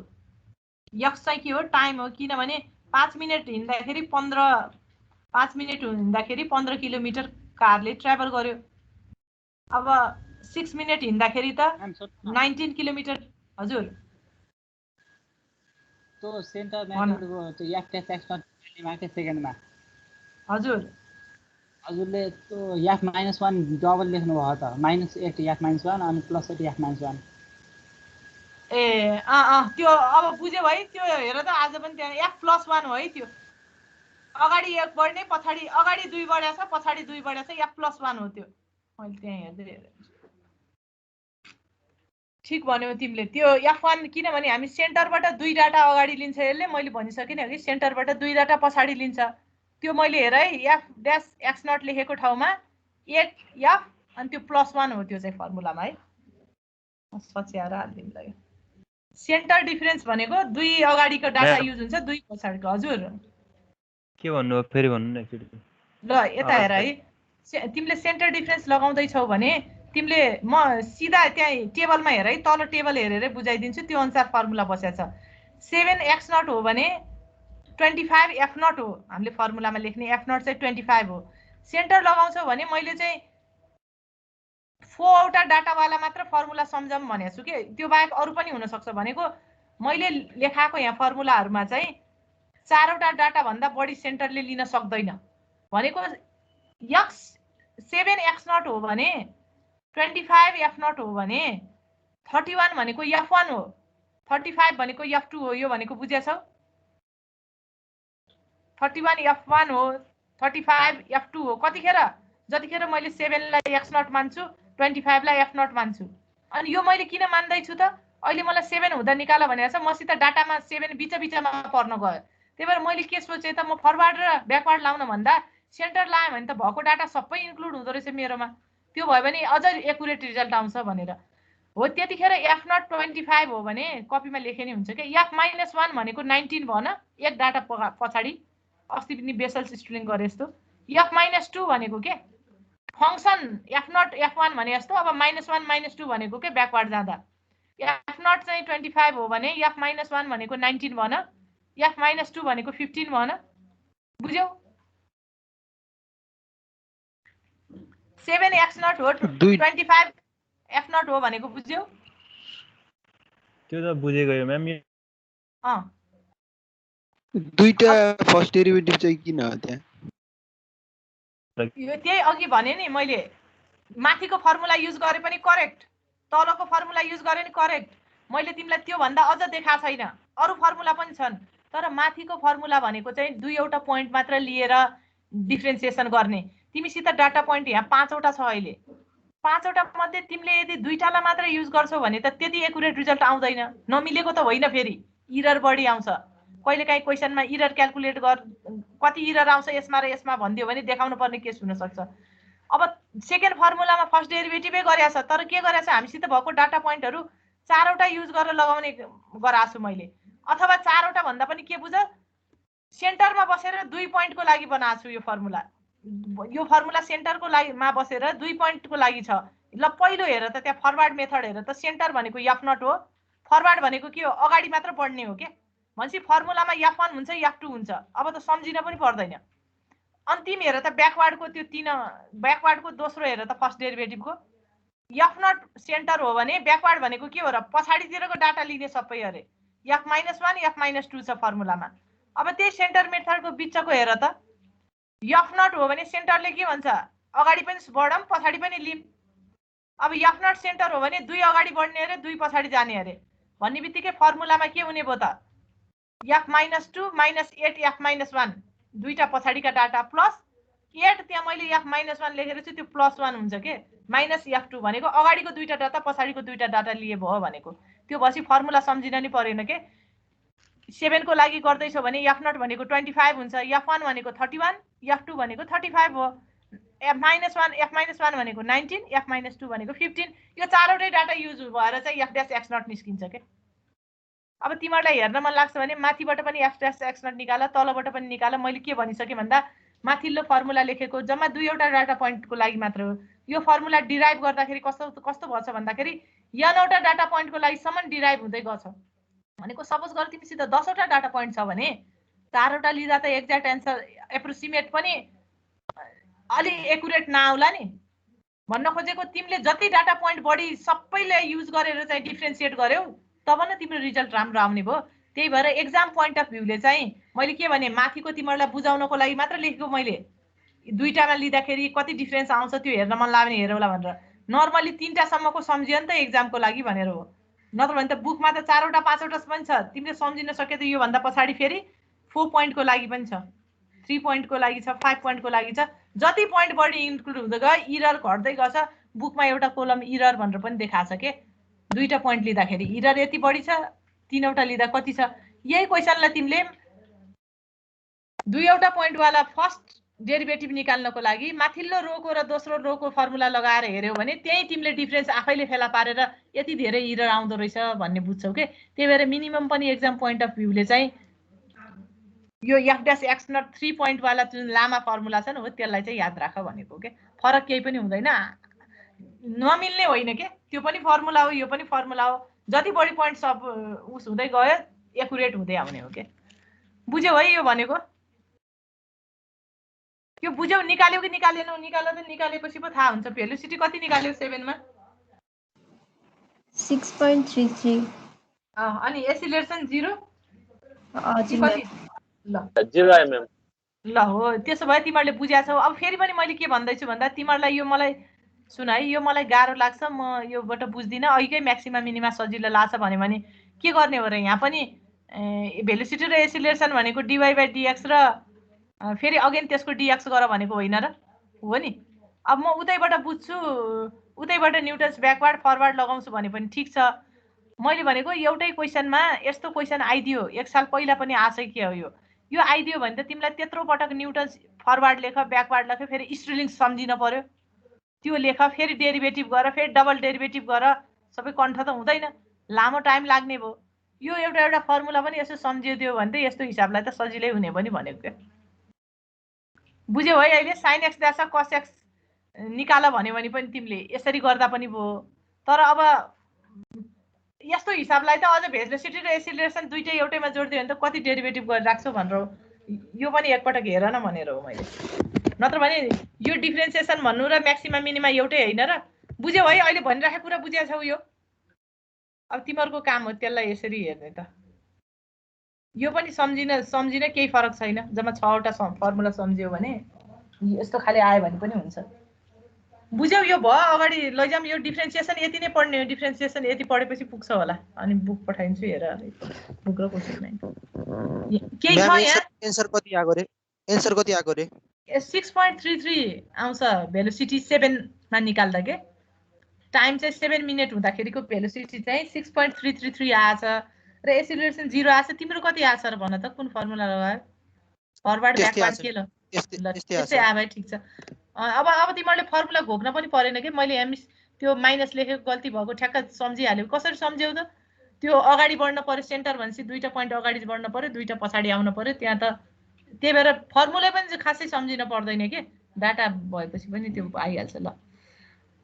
x चाहिँ के हो टाइम हो किनभने 5 मिनेट हिँड्दाखेरि 5 मिनेट हिँड्दाखेरि 15 किलोमिटर कारले ट्राभल गर्यो अब 6 मिनेट हिँड्दाखेरि त 19 किलोमिटर हजुर तो सेन्टर मेथडको त्यो f टेस्ट x नट मार्के सेकेन्डमा हजुर हजुरले त्यो f - 1 डबल लेख्नु भयो त -8 f - 1 अनि +8 f - 1 ए त्यो अब बुझ्यो है त्यो हेर त आज पनि त्यहाँ f + 1 हो है त्यो अगाडि 1 बढ्ने पछाडी अगाडि 2 बढ्या छ पछाडी 2 बढ्या छ f + 1 हो त्यो मैले त्यहाँ हेर्दै ठीक भन्यौ तिमीले त्यो f1 किनभने हामी सेन्टरबाट 2 डाटा अगाडि लिन्छ यसले मैले भनिसके नि अघि सेन्टरबाट 2 डाटा पछाडी लिन्छ त्यो मैले हेर है f' x0 लेखेको ठाउँमा 8f अनि त्यो +1 हो त्यो चाहिँ फर्मुलामा है सच्याएर हाल्दिम ल सेन्टर डिफरेन्स भनेको 2 अगाडिको डाटा युज हुन्छ 2 पछाडीको हजुर के भन्नु फेरि भन्नु न एकचोटी ल यता हेर है तिमीले सेन्टर डिफरेन्स लगाउँदै छौ भने तिमीले म सिधा त्यहाँ टेबलमा हेर है तल टेबल हेरेर बुझाइदिन्छु त्यो अनुसार फर्मुला बसेछ 7x0 हो भने 25f0 हो हामीले फर्मुलामा लेख्ने f0 चाहिँ 25 हो सेन्टर लगाउँछौ भने मैले चाहिँ 4 वटा डाटावाला मात्र फर्मुला सम्झम भनेको छु के त्यो बाहेक अरु पनि हुन सक्छ भनेको मैले लेखाएको यहाँ फर्मुलाहरुमा चाहिँ 4 वटा डाटा भन्दा बढी सेन्टरले लिन सक्दैन भनेको x 7x0 हो भने 25f0 हो भने 31 भनेको f1 हो 35 भनेको f2 हो यो भनेको बुझ्यछौ 31 f1 हो 35 f2 हो कतिखेर जतिखेर मैले 7 लाई x0 मान्छु 25 लाई f0 मान्छु अनि यो मैले किन मान्दै छु त अहिले मलाई 7 हुँदा निकाल भनेको छ मसित डाटामा 7 बिचमा पर्न गयो त्यही भएर मैले के सोचे त म फरवर्ड र ब्याकवर्ड लाउन भन्दा सेन्टर लाए भने त भएको डाटा सबै इन्क्लुड हुँदो रहेछ मेरोमा त्यो भयो भने अझ एक्युरेट रिजल्ट आउँछ भनेर हो त्यतिखेर f0 25 हो भने कपीमा लेखे नि हुन्छ के f - 1 भनेको 19 भन एक डाटा पछाडी अस्ति पनि बेसल्स स्ट्रिङ गरे जस्तो f - 2 भनेको के फंक्सन f0 f1 भने जस्तो अब -1 -2 भनेको के ब्याकवर्ड जाँदा f0 चाहिँ 25 हो भने f - 1 भनेको 19 भन f - 2 भनेको 15 भन बुझ्यौ 7x0 हो 25 f0 हो भनेको बुझ्यौ त्यो त बुझेको यो म्याम दुईटा फर्स्ट डेरिभेटिभ चाहिँ किन हो त्यहाँ यो त्यही अघि भने नि मैले माथिको फर्मुला युज गरे पनि करेक्ट तलको फर्मुला युज गरे नि करेक्ट मैले तिमीलाई त्यो भन्दा अझ देखा छैन अरु फर्मुला पनि छन् तर माथिको फर्मुला भनेको चाहिँ 2 वटा पोइन्ट मात्र लिएर डिफरेन्सिएसन गर्ने तिमीसित डाटा पोइन्ट यहाँ 5 वटा छ अहिले 5 वटा मध्ये तिमीले यदि 2टालाई मात्र युज गर्छौ भने त त्यति एक्युरेट रिजल्ट आउँदैन नमिलेको त होइन फेरि एरर बढी आउँछ कहिलेकाहीँ क्वेसनमा इरर क्याल्कुलेट गर कति इरर आउँछ यसमा र यसमा भनिदियो भने देखाउनु पर्ने केस हुनसक्छ। अब सेकेन्ड फर्मुलामा फर्स्ट डेरिभेटिभै गरेछ तर के गरेछ हामीसित भएको डाटा पोइन्टहरू 4 वटा युज गरेर लगाउने गराछु मैले, अथवा 4 वटा भन्दा पनि के बुझ सेन्टरमा बसेर 2 पोइन्टको लागि बनाएको छु यो फर्मुला। यो फर्मुला सेन्टरको लागि मा बसेर 2 पोइन्टको लागि छ। ल पहिलो हेर त त्यहाँ फरवर्ड मेथड हेर त, सेन्टर भनेको F0 हो, फरवर्ड भनेको के हो अगाडि मात्र बढ्ने हो के। भनेपछि फर्मुलामा F1 हुन्छ F2 हुन्छ, अब त सम्झिन पनि पर्दैन। अन्तिम हेर त ब्याकवर्डको त्यो 3 ब्याकवर्डको दोस्रो हेर त फर्स्ट डेरिभेटिभको F0 सेन्टर हो भने ब्याकवर्ड भनेको के हो र पछाडितिरको डाटा लिने सबै अरे F-1 F-2 छ फर्मुलामा। अब त्यही सेन्टर मेथडको बिचको हेर त F0 हो भने सेन्टरले के भन्छ अगाडि पनि बढम पछाडि पनि लिम। अब F0 सेन्टर हो भने 2 अगाडि बढ्ने अरे 2 पछाडि जाने अरे भन्ने बित्तिकै फर्मुलामा के हुने भयो त F-2 - 8 F-1 दुईटा पछाडिका डाटा प्लस 8 त्यहाँ मैले F-1 लेखेर छु त्यो +1 हुन्छ के माइनस F2 भनेको अगाडिको दुईटा डाटा पछाडिको दुईटा डाटा लिए भयो भनेको। त्यो भएपछि फर्मुला सम्झिन नि परेन के। 7 को लागि गर्दैछौ भने F0 भनेको 25 हुन्छ, F1 भनेको 31, F2 भनेको 35 हो, F-1 F-1 भनेको 19, F-2 भनेको 15। यो चारवटै डाटा युज भएर चाहिँ F'(x0) निस्किन्छ के। अब तिमीहरूलाई हेर्न मन लाग्छ भने माथिबाट पनि F'(x0) निकाल तलबाट पनि निकाल। मैले के भनिसके भन्दा माथिल्लो फर्मुला लेखेको जम्मा 2 वटा डाटा पोइन्टको लागि मात्र हो। यो फर्मुला डिराइभ गर्दाखेरि कस्तो भन्छ भन्दाखेरि n वटा डाटा पोइन्टको लागि सम्म डिराइभ हुँदै गछ। भनेको सपोज गर तिमीसित 10 वटा डाटा पोइन्ट छ भने 4 वटा लिँदा त एक्ज्याक्ट एन्सर एप्रोक्सिमेट पनि अलि एक्युरेट नआउला नि। भन्न खोजेको तिमीले जति डाटा पोइन्ट बढी सबैले युज गरेर चाहिँ डिफरेन्सिएट गर्यौ तब न तिम्रो रिजल्ट राम्रो आउने भयो। त्यही भएर एक्जाम पोइन्ट अफ भ्यूले चाहिँ मैले के भने माथिको तिमीहरूलाई बुझाउनको लागि मात्र लेखेको मैले। दुईटामा लिँदाखेरि कति डिफरेन्स आउँछ त्यो हेर्न मन लाग्ने हेरौला भनेर। नर्मली 3टा सम्मको सम्झियो नि त एक्जामको लागि भनेर हो। नत्र भने त बुकमा त 4 वटा 5 वटा पनि छ, तिमीले सम्झिन सके त यो भन्दा पछाडि फेरि 4 पोइन्टको लागि पनि छ, 3 पोइन्टको लागि छ, 5 पोइन्टको लागि छ। जति पोइन्ट बढी इन्क्लुड हुँदै गयो इरर घट्दै गछ। बुकमा एउटा कोलम इरर भनेर पनि देखाएको छ के। 2टा पोइन्ट लिँदाखेरि इरर यति बढी छ, 3 वटा लिँदा कति छ। यही क्वेसनलाई तिमीले 2 वटा पोइन्ट वाला फर्स्ट डेरिभेटिभ निकाल्नको लागि माथिल्लो रोको र दोस्रो रोको फर्मुला लगाएर हेर्यौ भने त्यही तिमीले डिफरेन्स आफैले फेला पारेर यति धेरै इरर आउँदो रहेछ भन्ने बुझ्छौ के। त्यही भएर मिनिमम पनि एक्जाम पोइन्ट अफ भ्यूले चाहिँ यो F'(x0) 3 पोइन्ट वाला जुन लामा फर्मुला छ नि हो त्यसलाई चाहिँ याद राख भनेको के। फरक केही पनि हुँदैन, नमिल्ने होइन के। त्यो पनि फर्मुला हो यो पनि फर्मुला हो। जति बढी पोइन्ट सब उस हुँदै गयो एक्युरेट हुँदै आउने हो के। बुझ्यौ है यो भनेको? यो बुझ्यौ? निकाल्यौ कि निकालेनौ? निकाल्यो त निकालेपछि पो थाहा हुन्छ। भेलोसिटी कति निकाल्यौ 7 मा? 6.33। अनि एसिलेरेसन 0 हजुर कति? ल 0 mm। ल हो, त्यसो भए तिमीहरूले बुझ्या छौ। अब फेरि पनि मैले के भन्दैछु भन्दा तिमीहरूलाई यो मलाई सुन है, यो मलाई गाह्रो लाग्छ, म योबाट बुझ्दिनँ, अहिकै म्याक्सिमा मिनिमा सजिलो लाग्छ भन्यो भने के गर्ने हो र यहाँ पनि भेलोसिटी र एसिलेरेसन भनेको dy/dx र फेरि अगेन त्यसको dx गर भनेको होइन र हो नि। अब म उतैबाट बुझ्छु, उतैबाट न्युटन्स ब्याकवर्ड फरवर्ड लगाउँछु भने पनि ठिक छ। मैले भनेको एउटै क्वेसनमा यस्तो क्वेसन आइदियो 1 साल पहिला पनि आछ के हो यो आइदियो भने त तिमीलाई त्यत्रो पटक न्युटन्स फरवर्ड लेख ब्याकवर्ड लेख फेरि स्ट्रिलिङ सम्झिन पर्यो, त्यो लेख फेरि डेरिभेटिभ गर फेरि डबल डेरिभेटिभ गर, सबै कण्ठ त हुँदैन, लामो टाइम लाग्ने भयो। यो एउटा फर्मुला पनि यसो सम्झिदियो भने त यस्तो हिसाबलाई त सजिलै हुने पनि भनेको के। बुझ्यौ है? अहिले sin x दासा cos x निकाल भन्यो भने पनि तिमीले यसरी गर्दा पनि भयो। तर अब यस्तो हिसाबलाई त अझ भेलोसिटी र एसिलेरेसन दुईटै एउटैमा जोड्दियो भने त कति डेरिभेटिभ गरेर राख्छौ भनेर यो पनि एकपटक हेर न भनेर हो मैले। नत्र भने यो डिफरेन्सिएसन भन्नु र म्याक्सिमा मिनिमा एउटै होइन र। बुझ्यौ है? अहिले भनिराखेको कुरा बुझ्या छौ यो? अब तिमीहरूको काम हो त्यसलाई यसरी हेर्ने त। यो पनि सम्झिन केही फरक छैन। जम्मा 6 वटा फर्मुला सम्झियो भने यस्तो खाले आयो भने पनि हुन्छ। बुझ्यौ? यो भयो, अगाडि लैजाम। यो डिफरेन्सिएसन यति नै पढ्ने हो, डिफरेन्सिएसन यति पढेपछि पुग्छ होला। अनि बुक पठाइदिन्छु हेर, बुक र क्वेसनमा केही छ यहाँ? एन्सर कति आको रे? एन्सर कति आको रे? 6.33 आउँछ भेलोसिटी 7 मा निकाल्दा के। टाइम चाहिँ 7 मिनेट हुँदाखेरिको भेलोसिटी चाहिँ 6.333 आछ। र एक्सिलरेसन 0 आछ तिम्रो कति आछ र भन त कुन फर्मुला लगायो फरवर्ड ब्याकवर्ड के ल त्यस्तै आ भाइ ठीक छ अब तिमीहरूले फर्मुला घोक्न पनि परेन के मैले त्यो माइनस लेखेको गल्ती भएको ठ्याक्क सम्झिहाल्यो कसरी सम्झ्यौ त त्यो अगाडि बढ्न पर्यो सेन्टर भनेपछि दुईटा पोइन्ट अगाडि बढ्न पर्यो दुईटा पछाडि आउन पर्यो त्यहाँ त त्यही भएर फर्मुला पनि खासै सम्झिन पर्दैन के डाटा भएपछि पनि त्यो आइहाल्छ ल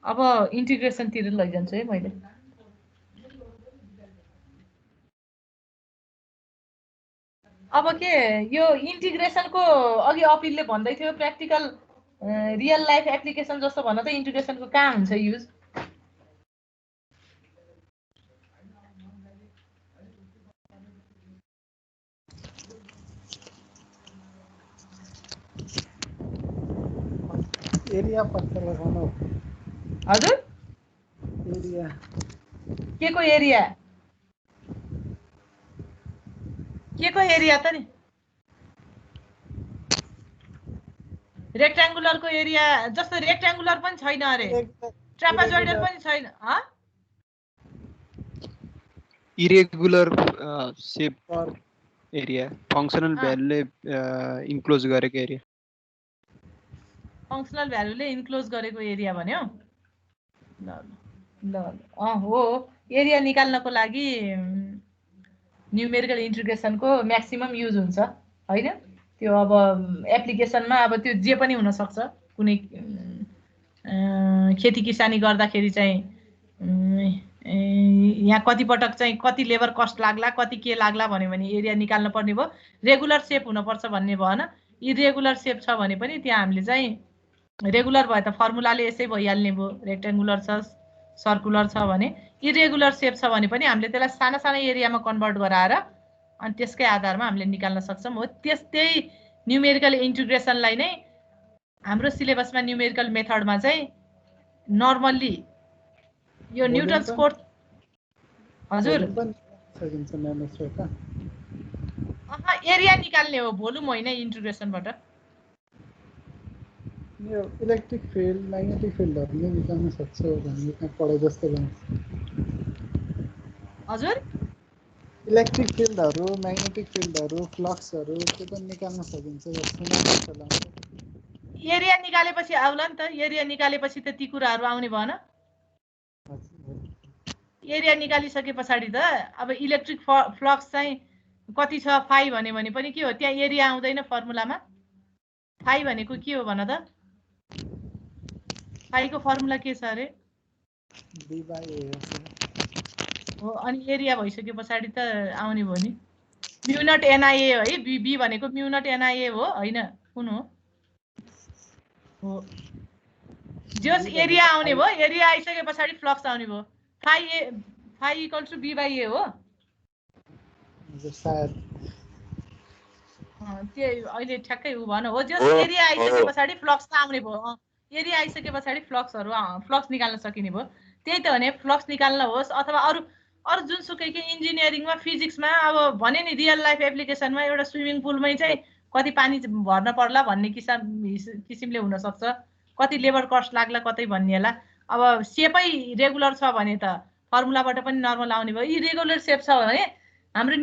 अब इन्टिग्रेसनतिर लैजान्छु है मैले अब के यो इन्टिग्रेसनको अघि अपिलले भन्दै थियो प्र्याक्टिकल रियल लाइफ एप्लिकेसन जस्तो भन्न त इन्टिग्रेसनको कहाँ हुन्छ युज एरिया पत्ता लगाउनु हजुर एरिया के को एरिया त नि रेक्ट्याङ्गुलरको एरिया जस्तो रेक्ट्याङ्गुलर पनि छैन अरे ट्रापेजोइडल पनि छैन इरेगुलर शेप एरिया फंक्शनल भ्यालुले इन्क्लोज गरेको एरिया फंक्शनल भ्यालुले इन्क्लोज गरेको एरिया भन्यो ल ल हो एरिया निकाल्नको लागि न्युमेरिकल इन्टिग्रेसनको म्याक्सिमम युज हुन्छ हैन त्यो अब एप्लिकेसनमा अब त्यो जे पनि हुन सक्छ कुनै खेती किसानी गर्दाखेरि चाहिँ यहाँ कति पटक चाहिँ कति लेबर कस्ट लाग्ला कति के लाग्ला भन्यो भने एरिया निकाल्न पर्ने भयो रेगुलर शेप हुन पर्छ भन्ने भएन इरेगुलर शेप छ भने पनि त्यहाँ हामीले चाहिँ रेगुलर भए त फर्मुलाले यसै भइहाल्ने भयो रेक्ट्याङ्गुलर छ सर्कुलर छ भने इरेगुलर शेप छ भने पनि हामीले त्यसलाई साना साना एरियामा कन्भर्ट गराएर अनि त्यसकै आधारमा हामीले निकाल्न सक्छौं हो त्यस्तै न्युमेरिकल इन्टिग्रेसनलाई नै हाम्रो सिलेबसमा न्युमेरिकल मेथडमा चाहिँ नर्मल्ली यो न्युटन्स फोर्थ हजुर एरिया निकाल्ने हो भोल्युम होइन इन्टिग्रेसनबाट यो इलेक्ट्रिक फिल्ड म्याग्नेटिक फिल्डहरुले निकाल्न सक्छ भन्ने त्यहाँ पढे जस्तो लाग्छ हजुर इलेक्ट्रिक फिल्डहरु म्याग्नेटिक फिल्डहरु फ्लक्सहरु त्यो पनि निकाल्न सकिन्छ जस्तो लाग्छ एरिया निकालेपछि आउला नि त एरिया निकालेपछि त ती कुराहरु आउने भएन एरिया निकालिसकेपछि त अब इलेक्ट्रिक फ्लक्स चाहिँ कति छ फाइ भने पनि के हो त्यहाँ एरिया आउँदैन फर्मुलामा फाइ भनेको के हो भन त फाइको फर्मुला के छ अरे b by a हो अनि एरिया भइसकेपछि त आउने भयो नि म्यु नट NIA है b भनेको म्यु नट NIA हो हैन कुन हो जस एरिया आउने भयो एरिया आइसकेपछि फ्लक्स आउने भयो phi equal to b by a हो सायद त्यो अहिले ठ्याक्कै उ भन हो जस एरिया आइसकेपछि फ्लक्स आउने भयो एरिया आइसकेपछि फ्लक्स निकाल्न सकिने भयो त्यही त भने फ्लक्स निकाल्न होस् अथवा अरु जुनसुकै के इन्जिनियरिङमा फिजिक्समा अब भने नि रियल लाइफ एप्लिकेसनमा एउटा स्विमिङ पुलमै चाहिँ कति पानी भर्न पर्ला भन्ने किसिमले हुन सक्छ कति लेबर कस्ट लाग्ला कतै भन्नेला अब शेपै रेगुलर छ भने त फर्मुलाबाट पनि नर्मल आउने भयो इरेगुलर शेप छ भने हाम्रो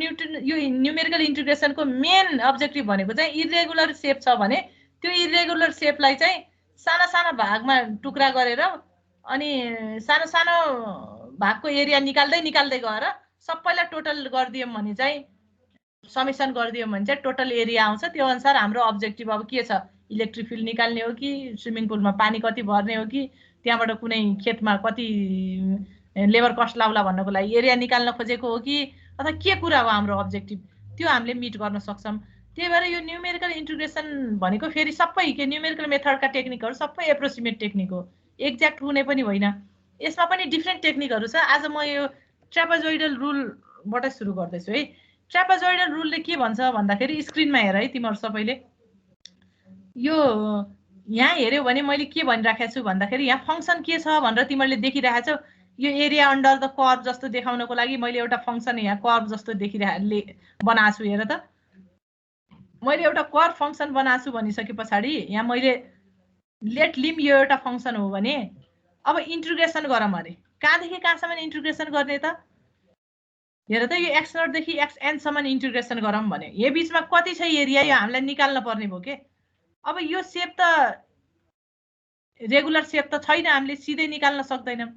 यो न्युमेरिकल इन्टिग्रेसनको मेन अब्जेक्टिभ भनेको चाहिँ इरेगुलर शेप छ भने त्यो इरेगुलर शेपलाई चाहिँ साना साना भागमा टुक्रा गरेर अनि सानो सानो भागको एरिया निकाल्दै गएर सबैलाई टोटल गर्दियौं भने चाहिँ समेसन गर्दियौं भने चाहिँ टोटल एरिया आउँछ त्यो अनुसार हाम्रो अब्जेक्टिभ अब के छ इलेक्ट्रिक फिल्ड निकाल्ने हो कि स्विमिङ पुलमा पानी कति भर्ने हो कि त्यहाँबाट कुनै खेतमा कति लेबर कस्ट लाउला भन्नको लागि एरिया निकाल्न खोजेको हो कि अथवा के कुरा हो हाम्रो अब्जेक्टिभ त्यो हामीले मिट गर्न सक्छौं त्यही भएर यो न्युमेरिकल इन्टिग्रेसन भनेको फेरि सबै के न्युमेरिकल मेथडका टेक्निकहरु सबै एप्रोक्सिमेट टेक्निक हो एक्ज्याक्ट कुनै पनि होइन यसमा पनि डिफरेन्ट टेक्निकहरु छ आज म यो ट्रापेजोइडल रुलबाट सुरु गर्दैछु है ट्रापेजोइडल रुलले के भन्छ भन्दाखेरि स्क्रिनमा हेर है तिमीहरु सबैले यो यहाँ हेर्यौ भने मैले के भनिराखेको छु भन्दाखेरि यहाँ फंक्सन के छ भनेर तिमीहरुले देखिरहेको छौ यो एरिया अन्डर द कर्व जस्तो देखाउनको लागि मैले एउटा फंक्सन यहाँ कर्व जस्तो बनाएको छु हेर त मैले एउटा कर्व फंक्सन बनाएको छु भनिसकेपछि यहाँ मैले लेट लिम यो एउटा फंक्सन हो भने अब इन्टिग्रेसन गरौँ अरे कहाँदेखि कहाँसम्म इन्टिग्रेसन गर्ने त हेर त यो x0 देखि xn सम्म इन्टिग्रेसन गरौँ भने यो बीचमा कति छ एरिया यो हामीलाई निकाल्न पर्ने भयो के। अब यो शेप त रेगुलर शेप त छैन, हामीले सिधै निकाल्न सक्दैनौँ।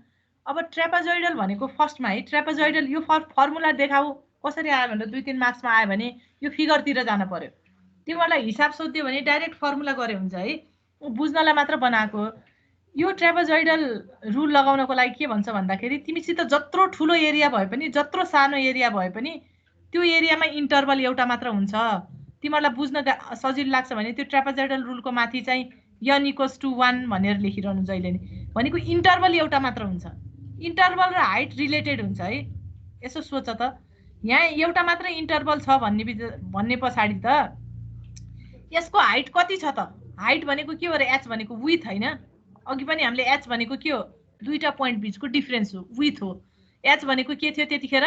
अब ट्रेपेजोइडल भनेको फर्स्टमा है ट्रेपेजोइडल यो फर्मुला देखाऊ कसरी आयो भनेर 2-3 मार्क्समा आयो भने यो फिगरतिर जान पर्यो। तिमीहरूलाई हिसाब सोध्यो भने डाइरेक्ट फर्मुला गरे हुन्छ है, बुझ्नलाई मात्र बनाएको। यो ट्रेपेजोइडल रुल लगाउनको लागि के भन्छ भन्दाखेरि तिमीसित जत्रो ठुलो एरिया भए पनि जत्रो सानो एरिया भए पनि त्यो एरियामा इन्टरभल एउटा मात्र हुन्छ। तिमीहरूलाई बुझ्न सजिलो लाग्छ भने त्यो ट्रेपेजोइडल रुलको माथि चाहिँ n = 1 भनेर लेखिरहनु जहिले नि, भनेको इन्टरभल एउटा मात्र हुन्छ। इन्टरभल र हाइट रिलेटेड हुन्छ है। यसो सोच त, यहाँ एउटा मात्र इन्टरभल छ भन्ने पछाडि त यसको हाइट कति छ त? हाइट भनेको के हो र h भनेको विथ हैन। अघि पनि हामीले h भनेको के हो, दुईटा पोइन्ट बीचको डिफरेन्स हो, विथ हो। h भनेको के थियो त्यतिखेर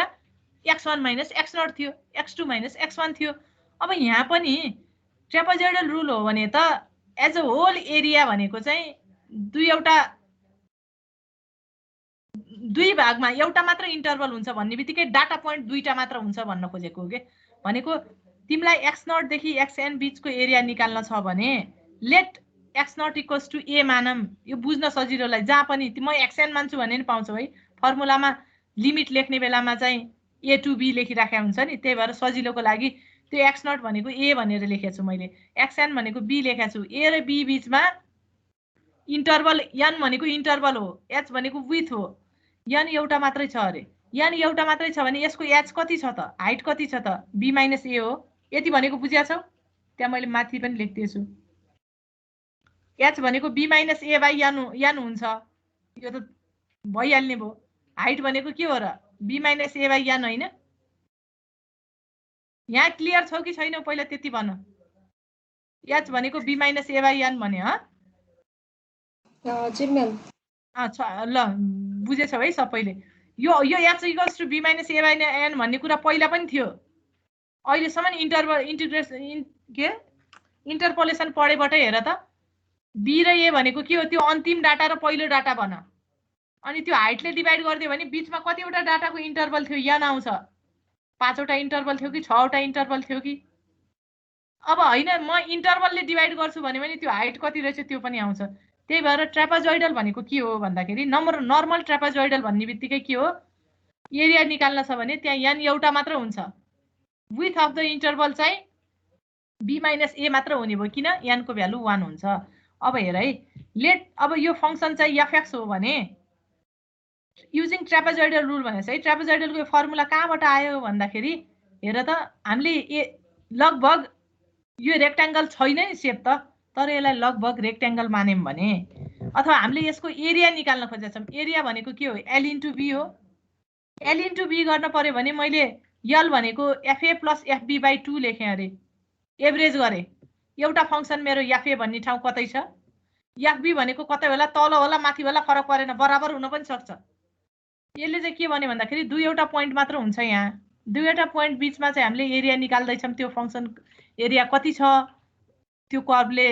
x1 - x0 थियो, x2 - x1 थियो। अब यहाँ पनि ट्रेपेजोइडल रुल हो भने त एज अ होल एरिया भनेको चाहिँ दुई भागमा एउटा मात्र इन्टरभल हुन्छ भन्ने बित्तिकै डाटा पोइन्ट दुईटा मात्र हुन्छ भन्न खोजेको हो के। भनेको तिमीलाई x0 देखि xn बीचको एरिया निकाल्न छ भने लेट x0 = a मानम। यो बुझ्न सजिलोलाई जहाँ पनि म xn मान्छु भने नि पाउँछौ है। फर्मुलामा लिमिट लेख्ने बेलामा चाहिँ a to b लेखिराखेको हुन्छ नि, त्यही भएर सजिलोको लागि त्यो x0 भनेको a भनेर लेखेको छु मैले, xn भनेको b लेखेको छु। a र b बीचमा इन्टरभल n भनेको इन्टरभल हो, h भनेको विथ हो, n एउटा मात्रै छ अरे। n एउटा मात्रै छ भने यसको h कति छ त, हाइट कति छ त, b - a हो। यति भनेको बुझ्या छौ? त्यहाँ मैले माथि पनि लेख्दिएछु, h भनेको b - a/n हुन्छ। यो त भइहाल्ने भयो। हाइट भनेको के हो र, b - a/n हैन। यहाँ क्लियर छौ कि छैन पहिला त्यति भन। h भनेको b - a/n भने ह? हजुर म्याम। ल बुझेछौ है सबैले। यो h = b - a/n भन्ने कुरा पहिला पनि थियो, अहिलेसम्म इन्टरपोलेसन पढेबाटै हेर त। b र a भनेको के हो, त्यो अन्तिम डाटा र पहिलो डाटा भन। अनि त्यो हाइटले डिभाइड गरिदियो भने बीचमा कतिवटा डाटाको इन्टरभल थियो n आउँछ। 5वटा इन्टरभल थियो कि 6वटा इन्टरभल थियो कि? अब हैन, म इन्टरभलले डिभाइड गर्छु भने पनि त्यो हाइट कति रहेछ त्यो पनि आउँछ। त्यही भएर ट्रेपेजोइडल भनेको के हो भन्दाखेरि नर्मल ट्रेपेजोइडल भन्ने बित्तिकै के हो, एरिया निकाल्न छ भने त्यहाँ n एउटा मात्र हुन्छ। विथ अफ द इन्टरभल चाहिँ b - a मात्र हुने भयो, किन n को भ्यालु 1 हुन्छ। अब हेर है, लेट अब यो फंक्सन चाहिँ fx हो भने युजिङ ट्रेपेजोइडल रुल भनेछ है। ट्रेपेजोइडलको फर्मुला कहाँबाट आयो भन्दाखेरि हेर त, हामीले लगभग यो रेक्ट्याङ्गल छैन नि सेप त, तर यसलाई लगभग रेक्ट्याङ्गल मान्यौं भने, अथवा हामीले यसको एरिया निकाल्न खोजेका छौं। एरिया भनेको के हो, l * b हो। l * b गर्न पर्यो भने मैले l भनेको fa + fb/2 लेखेँ अरे, एभरेज गरे। एउटा फंक्सन मेरो fa भन्ने ठाउँ कतै छ, fb भनेको कतै होला, तल होला माथि होला, फरक परेन, बराबर हुन पनि सक्छ। यसले चाहिँ के भन्यो भन्दाखेरि दुईवटा पोइन्ट मात्र हुन्छ। यहाँ दुईवटा पोइन्ट बीचमा चाहिँ हामीले एरिया निकाल्दै छौं। त्यो फंक्सन एरिया कति छ, त्यो कर्वले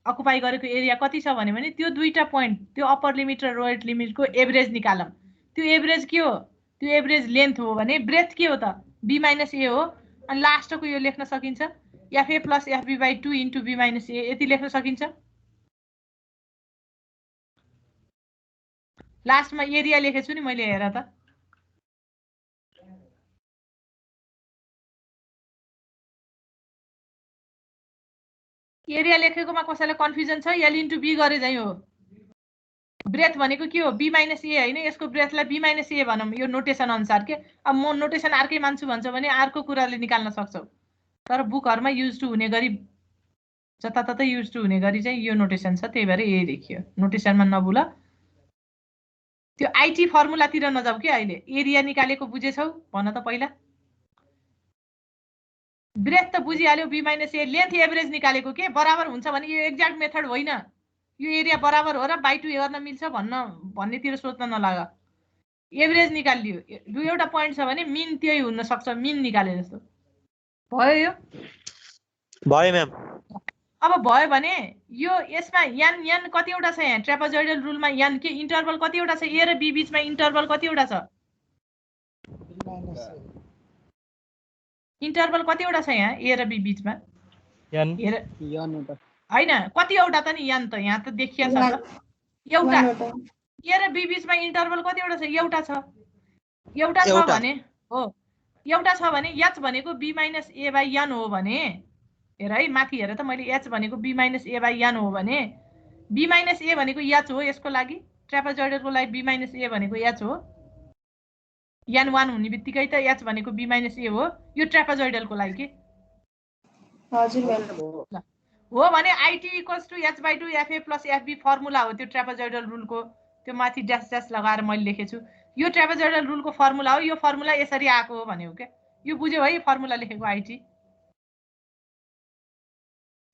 अकुपाई गरेको एरिया कति छ भने त्यो दुईटा पोइन्ट, त्यो अप्पर लिमिट र लोयर लिमिटको एभरेज निकालौं। त्यो एभरेज के हो, त्यो एभरेज लेन्थ हो भने ब्रेथ के हो त, b - a हो। अनि लास्टको यो लेख्न सकिन्छ fa + fb/2 * b - a, यति लेख्न सकिन्छ। लास्टमा एरिया लेखेछु नि मैले, हेर त। एरिया लेखेकोमा कसैलाई कन्फ्युजन छ? l * b गरे चाहिँ हो। ब्रेथ भनेको के हो, b - a हैन, यसको ब्रेथलाई b - a भनौं, यो नोटेसन अनुसार के। अब म नोटेसन अर्कै मान्छु भन्छ भने अर्को कुराले निकाल्न सक्छौ, तर बुकहरुमा युज टु हुने गरी जताततै युज टु हुने गरी चाहिँ यो नोटेसन छ, त्यही भएर यही लेखियो। नोटेसनमा नभुल। त्यो आईटी फर्मुलातिर नजाऊ के। अहिले एरिया निकालेको बुझेछौ भन त पहिला। ब्रेथ त बुझिहाल्यो, b - a। लेन्थ एभरेज निकालेको के, बराबर हुन्छ भने यो एक्ज्याक्ट मेथड होइन। यो एरिया बराबर हो र बाइ 2 गर्न मिल्छ भन्नेतिर सोच्न नलाग। एभरेज निकालिदियो, दुईवटा पोइन्ट छ भने मिन त्यही हुन सक्छ, मिन निकाले जस्तो भयो। यो भयो म्याम। अब भयो भने यो यसमा n कतिवटा छ, यहाँ ट्रेपेजोइडल रुलमा n के इन्टरभल कतिवटा छ, a र b बीचमा इन्टरभल कतिवटा छ, इन्टरभल कतिवटा छ यहाँ ए र बी बीचमा n हेर हैन कतिवटा त नि यान त यहाँ त देखिया छ त एउटा ए र बी बीचमा इन्टरभल कतिवटा छ एउटा छ भने हो एउटा छ भने h भनेको b - a / n हो भने हेर है माथि हेर त मैले h भनेको b - a / n हो भने b - a भनेको h हो यसको लागि ट्रापेजोइडलको लागि b - a भनेको h हो n1 हुने बित्तिकै त h भनेको b - a हो यो ट्रापेजोइडलको लागि के हजुर म्याम हो भने IT = h/2 FA + FB formula हो त्यो ट्रापेजोइडल रुलको त्यो माथि ड्यास ड्यास लगाएर मैले लेखेछु यो ट्रापेजोइडल रुलको फर्मुला हो यो फर्मुला यसरी आएको हो भन्ने हो के यो बुझ्यौ है फर्मुला लेखेको IT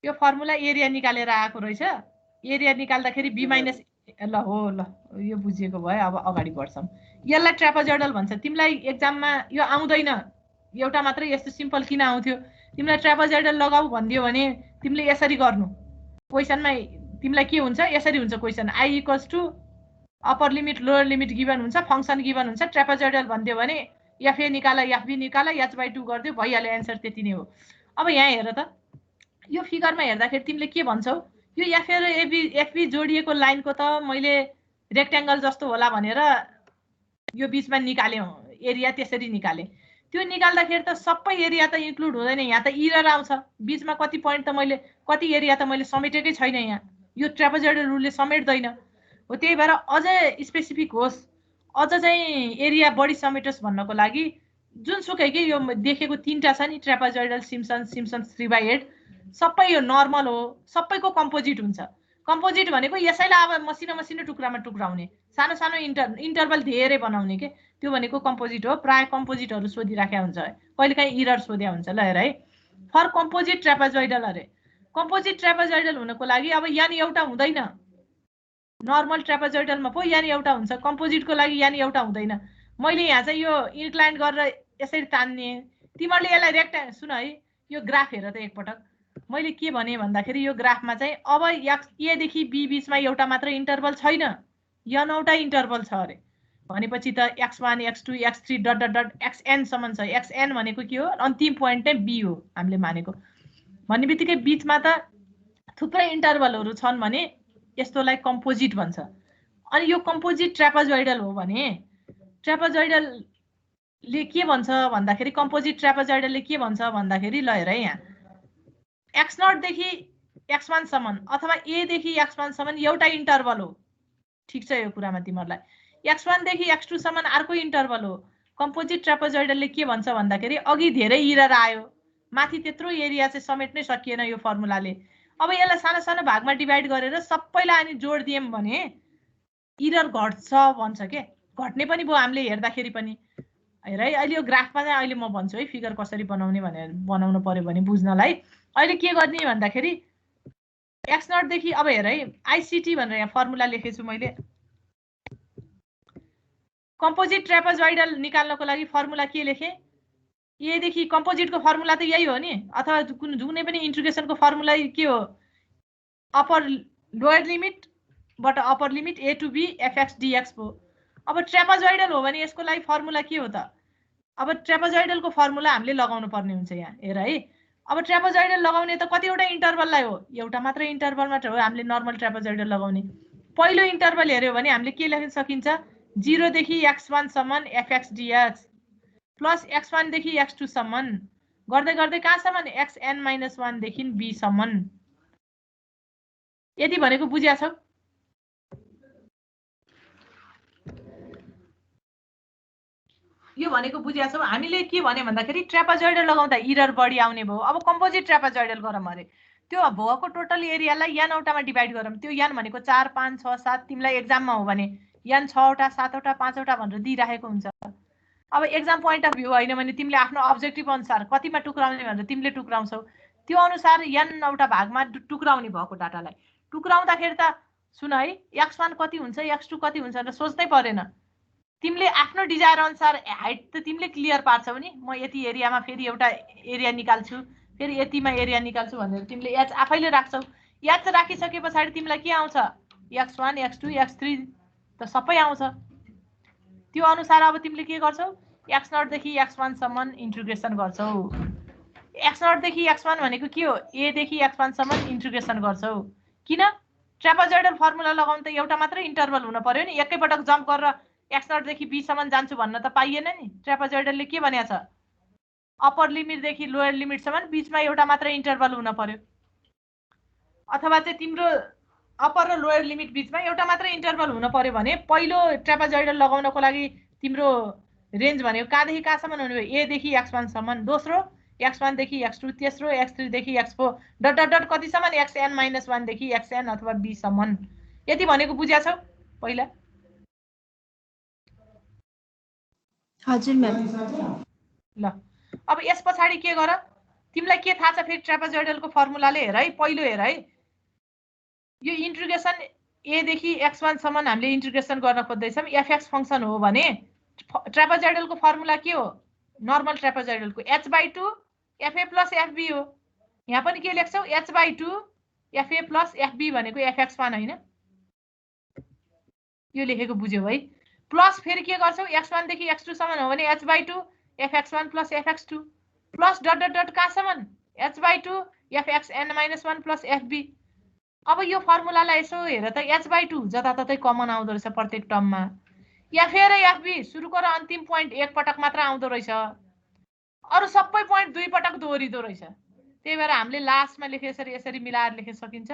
यो फर्मुला एरिया निकालेर आएको रहेछ एरिया निकाल्दाखेरि b - ल हो ल यो बुझिएको भयो अब अगाडि बढ्छौं यसलाई ट्रापेजोइडल भन्छ तिमीलाई एक्जाममा यो आउँदैन एउटा मात्र यस्तो सिम्पल किन आउँथ्यो तिमीलाई ट्रापेजोइडल लगाऊ भन्दियो भने तिमीले यसरी गर्नु क्वेशनमा तिमीलाई के हुन्छ यसरी हुन्छ question I = upper limit lower limit given हुन्छ फंक्सन गिवन हुन्छ ट्रापेजोइडल भन्दियो भने FA निकाल FB निकाल h/2 गर्दियो भइहाल्यो आन्सर त्यति नै हो अब यहाँ हेर त यो फिगरमा हेर्दाखेरि तिमीले के भन्छौ यो FA र FB जोडिएको लाइनको त मैले रेक्ट्याङ्गल जस्तो होला भनेर यो बीचमा निकाल्यो एरिया त्यसरी निकाले त्यो निकाल्दाखेरि त सबै एरिया त इन्क्लुड हुँदैन यहाँ त इरर आउँछ बीचमा कति पोइन्ट त मैले कति एरिया त मैले समेटेकै छैन यहाँ यो ट्रापेजोइडल रुलले समेट्दैन हो त्यही भएर अझै स्पेसिफिक होस् अझ चाहिँ एरिया बढी समेटोस् भन्नको लागि जुनसुकै के यो देखेको तीनटा छ नि ट्रापेजोइडल सिम्पसन 3/8 सबै यो नर्मल हो सबैको कम्पोजिट हुन्छ कम्पोजिट भनेको यसैलाई अब मसिनो टुक्रामा टुक्राउने सानो सानो इन्टरभल धेरै बनाउने के त्यो भनेको कम्पोजिट हो प्राय कम्पोजिटहरु सोधिराख्या हुन्छ कहिलेकाहीँ इरर सोध्या हुन्छ ल हेर है फर कम्पोजिट ट्रापेजोइडल अरे कम्पोजिट ट्रापेजोइडल हुनको लागि अब यान एउटा हुँदैन नर्मल ट्रापेजोइडलमा पो यान एउटा हुन्छ कम्पोजिटको लागि यान एउटा हुँदैन मैले यहाँ चाहिँ यो इन्क्लाइन गरेर यसरी तान्ने तिमीले यसलाई रेक्ट्याङ्गल सुन है यो ग्राफ हेर त एकपटक मैले के भने भन्दाखेरि यो ग्राफमा चाहिँ अब ए देखि बी बीचमा एउटा मात्र इन्टरभल छैन n वटा इन्टरभल छ अरे भनेपछि त x1 x2 x3 dot dot dot xn सम्म छ xn भनेको के हो अन्तिम पोइन्ट चाहिँ b हो हामीले मानेको भन्ने बित्तिकै बीचमा त थुप्रै इन्टरभलहरु छन् भने यस्तोलाई कम्पोजिट भन्छ अनि यो कम्पोजिट ट्रापेजोइडल हो भने ट्रापेजोइडलले के भन्छ भन्दाखेरि कम्पोजिट ट्रापेजोइडलले के भन्छ भन्दाखेरि ल हेर है यहाँ x0 देखि x1 सम्म अथवा a देखि x1 सम्म एउटा इन्टरभल हो ठीक छ यो कुरामा तिमीहरुलाई x1 देखि x2 सम्म अर्को इन्टरभल हो कम्पोजिट ट्रापेजोइडलले के भन्छ भन्दाखेरि अघि धेरै इरर आयो माथि त्यत्रो एरिया चाहिँ समेट्नै सकिएन यो फर्मुलाले अब यसलाई सानो सानो भागमा डिभाइड गरेर सबैलाई अनि जोड दियौं भने इरर घट्छ भन्छ के घट्ने पनि भयो हामीले हेर्दाखेरि पनि हेर है अहिले यो ग्राफमा चाहिँ अहिले म भन्छु है फिगर कसरी बनाउने भनेर बनाउनु पर्यो भने बुझ्नलाई अहिले के गर्ने भन्दाखेरि x0 देखि अब हेर है ICT भनेर यहाँ फर्मुला लेखेछु मैले कम्पोजिट ट्रापेजोइडल निकाल्नको लागि फर्मुला के लेखे ए देखि कम्पोजिटको फर्मुला त यही हो नि अथवा जुनै पनि इन्टिग्रेसनको फर्मुला के हो अप्पर लोअर लिमिट बाट upper limit a to b fx dx हो अब ट्रापेजोइडल हो भने यसको लागि फर्मुला के हो त अब ट्रापेजोइडलको फर्मुला हामीले लगाउनु पर्ने हुन्छ यहाँ हेर है अब ट्रापेजोइडल लगाउने त कतिवटा इन्टरभललाई हो एउटा मात्र इन्टरभल मात्र हो हामीले नर्मल ट्रापेजोइडल लगाउने पहिलो इन्टरभल हेर्यो भने हामीले के लेख्न सकिन्छ 0 देखि x1 सम्म fx dx प्लस x1 देखि x2 सम्म गर्दै गर्दै कहाँसम्म xn - 1 देखि b सम्म यति भनेको बुझ्या छौ यो भनेको बुझ्या छौ हामीले के भने भन्दाखेरि ट्रापेजोइडल लगाउँदा इरर बढी आउने भयो अब कम्पोजिट ट्रापेजोइडल गरौँ अरे त्यो भएको टोटल एरियालाई यान वटामा डिभाइड गरौँ त्यो यान भनेको 4 5 6 7 तिमीलाई एक्जाममा हो भने यान 6 वटा 7 वटा 5 वटा भनेर दिइराखेको हुन्छ अब एक्जाम पोइन्ट अफ भ्यू हैन भने तिमीले आफ्नो अब्जेक्टिभ अनुसार कतिमा टुक्राउने भनेर तिमीले टुक्राउँछौ त्यो अनुसार यान वटा भागमा टुक्राउने भएको डाटालाई टुक्राउँदाखेरि त सुन है x1 कति हुन्छ x2 कति हुन्छ भनेर सोच्नै परेन तिमीले आफ्नो डिजायर अनुसार हाइट त तिमीले क्लियर पार्छौ नि म यति एरियामा फेरि एउटा एरिया निकाल्छु फेरि यतिमा एरिया निकाल्छु भनेर तिमीले h आफैले राख्छौ h राखिसके पछाडी तिमीलाई के आउँछ x1 x2 x3 त सबै आउँछ त्यो अनुसार अब तिमीले के गर्छौ x0 देखि x1 सम्म इन्टिग्रेसन गर्छौ। x0 देखि x1 भनेको के हो? a देखि x1 सम्म इन्टिग्रेसन गर्छौ। किन? ट्रापेजोइडल फर्मुला लगाउन त एउटा मात्रै इन्टरभल हुन पर्यो नि। एकैपटक जम्प गरेर x0 देखि b सम्म जान्छु भन्न त पाइएन नि। ट्रापेजोइडलले के भनेको छ? अप्पर लिमिट देखि लोयर लिमिट सम्म बीचमा एउटा मात्रै इन्टरभल हुन पर्यो। अथवा चाहिँ तिम्रो अप्पर र लोयर लिमिट बीचमा एउटा मात्रै इन्टरभल हुन पर्यो भने पहिलो ट्रापेजोइडल लगाउनको लागि तिम्रो रेन्ज भनेको कहाँदेखि कहाँसम्म हुने भयो? a देखि x1 सम्म, दोस्रो x1 देखि x2, तेस्रो x3 देखि x4 डट डट डट कतिसम्म xn-1 देखि xn अथवा b सम्म। यति भनेको बुझ्या छौ पहिला? हजुर म्याम। ल अब यस पछाडि के गर? तिमीलाई के थाहा छ फेरि ट्रापेजोइडलको फर्मुलाले? हेर है, पहिलो हेर है, यो इन्टिग्रेसन a देखि x1 सम्म हामीले इन्टिग्रेसन गर्न खोज्दैछौँ। fx फंक्सन हो भने ट्रापेजोइडलको फर्मुला के हो? नर्मल ट्रापेजोइडलको h/2 fa प्लस fb हो। यहाँ पनि के लेख्छौ? h/2 fa प्लस fb भनेको fx1 हैन? यो लेखेको बुझ्यौ है? प्लस फेरि के गर्छौ? x1 देखि x2 सम्म हो भने h/2 fx1 plus fx2 plus dot dot dot कहाँसम्म? h/2 fxn-1 plus fb। अब यो फर्मुलालाई यसो हेर त, h/2 जताततै कमन आउँदो रहेछ प्रत्येक टर्ममा। fa र fb सुरुको र अन्तिम पोइन्ट एक पटक मात्र आउँदो रहेछ, अरु सबै पोइन्ट दुई पटक दोहोरिदो रहेछ। त्यही भएर हामीले लास्टमा लेखे यसरी मिलाएर लेख्न सकिन्छ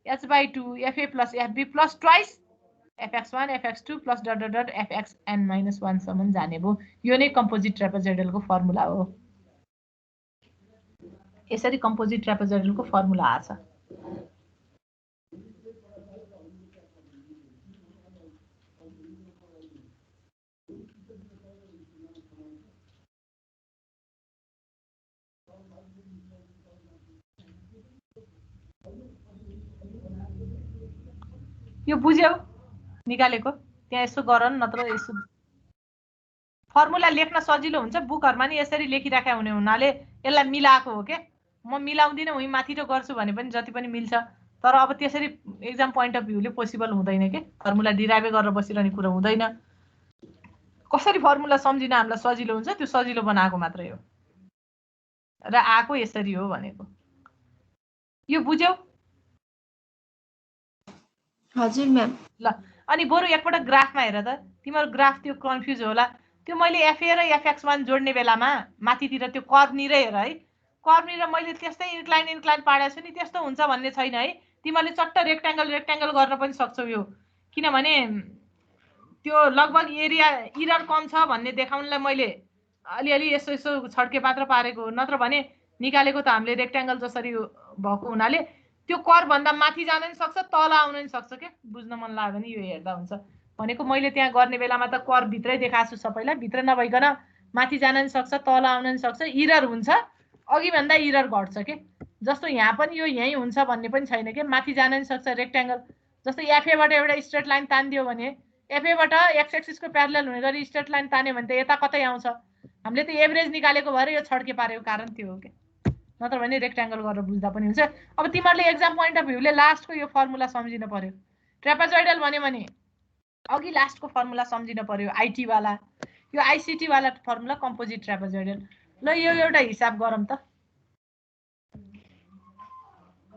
h/2 fa plus fb plus twice fx1 fx2 plus dot dot dot fxn-1 सम्म जाने भयो। यो नै कम्पोजिट ट्रापेजोइडलको फर्मुला हो। यसरी कम्पोजिट ट्रापेजोइडलको फर्मुला आछ। यो बुझ्यौ निकालेको? त्यहाँ यसो गर न, नत्र यसो फर्मुला लेख्न सजिलो हुन्छ। बुकहरुमा नि यसरी लेखिराख्या हुने हुनाले यसलाई मिलाएको हो के। म मिलाउँदिन, उही माथिटो गर्छु भने पनि जति पनि मिल्छ, तर अब त्यसरी एक्जाम पोइन्ट अफ भ्यूले पोसिबल हुँदैन के। फर्मुला डिराइभै गरेर बसिरहने कुरा हुँदैन। कसरी फर्मुला सम्झिन हामीलाई सजिलो हुन्छ त्यो सजिलो बनाएको मात्रै हो र आको यसरी हो भनेको। यो बुझ्यौ? हजुर म्याम। ल अनि बरु एकपटक ग्राफमा हेर त, तिम्रो ग्राफ त्यो कन्फ्युज होला। त्यो मैले fa र fx1 जोड्ने बेलामा माथितिर त्यो कर्व नि हेर है, कर्व नि मैले त्यस्तै इन्क्लाइन पाडेको छु नि, त्यस्तो हुन्छ भन्ने छैन है। तिमीले चट्ट रेक्ट्याङ्गल गर्न पनि सक्छौ यो, किनभने त्यो लगभग एरिया इरर कम छ भन्ने देखाउनलाई मैले अलिअलि यसो छड्के पात्र पारेको हो। नत्र भने निकालेको त हामीले रेक्ट्याङ्गल जसरी भएको हुनाले त्यो कर्व भन्दा माथि जान नि सक्छ, तल आउन नि सक्छ के। बुझ्न मन लाग्यो भने यो हेर्दा हुन्छ भनेको। मैले त्यहाँ गर्ने बेलामा त कर्व भित्रै देखाएको छु सबैलाई, भित्र नभइकन माथि जान नि सक्छ, तल आउन नि सक्छ, इरर हुन्छ, अघि भन्दा इरर घट्छ के। जस्तो यहाँ पनि यो यही हुन्छ भन्ने पनि छैन के, माथि जान नि सक्छ रेक्ट्याङ्गल। जस्तो fa बाट एउटा स्ट्रेट लाइन तानिदियो भने fa बाट एक्स एक्सिसको प्यारलल हुने गरी स्ट्रेट लाइन तान्यो भने त यता कतै आउँछ। हामीले त एभरेज निकालेको भएर यो छड्के पारेको कारण त्यो हो के, नत्र भने रेक्ट्याङ्गल गरेर बुझ्दा पनि हुन्छ। अब तिमीहरूले एक्जाम पोइन्ट अफ भ्यूले लास्टको यो फर्मुला सम्झिन पर्यो। ट्रापेजोइडल भन्यो भने अघि लास्टको फर्मुला सम्झिन पर्यो, आइटी वाला। यो आइसिटी वाला फर्मुला कम्पोजिट ट्रापेजोइडल। ल यो एउटा हिसाब गरौँ त,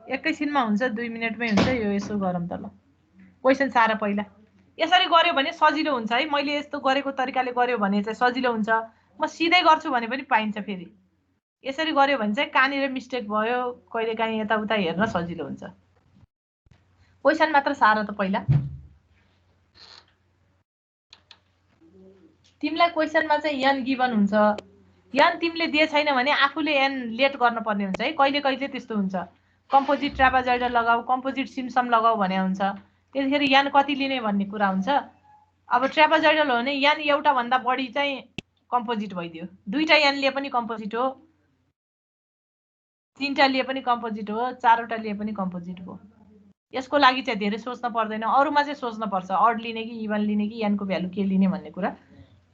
एकैछिनमा हुन्छ, 2 मिनेटमै हुन्छ। यो यसो गरौँ त। ल क्वेसन सार पहिला यसरी गर्यो भने सजिलो हुन्छ है। मैले यस्तो गरेको तरिकाले गर्यो भने चाहिँ सजिलो हुन्छ। म सिधै गर्छु भने पनि पाइन्छ। फेरि यसरी गर्यो भने चाहिँ कहाँनिर मिस्टेक भयो कहिलेकाहीँ यताउता हेर्न सजिलो हुन्छ। क्वेसन मात्र सार त पहिला। तिमीलाई क्वेसनमा चाहिँ n गिभन हुन्छ। n तिमीले दिए छैन भने आफूले n लेट गर्न पर्ने हुन्छ है। कहिले कहिले त्यस्तो हुन्छ, कम्पोजिट ट्रापेजोइडल लगाऊ, कम्पोजिट सिम्सम लगाऊ भने हुन्छ। त्यसैगरी n कति लिने भन्ने कुरा हुन्छ। अब ट्रापेजोइडल हो भने n एउटा भन्दा बढी चाहिँ कम्पोजिट भइदियो। दुईटा n लिए पनि कम्पोजिट हो, तीनटा लिए पनि कम्पोजिट हो, चारवटा लिए पनि कम्पोजिट हो। यसको लागि चाहिँ धेरै सोच्न पर्दैन। अरूमा चाहिँ सोच्न पर्छ, अड लिने कि इभन लिने कि n को भ्यालु के लिने भन्ने कुरा।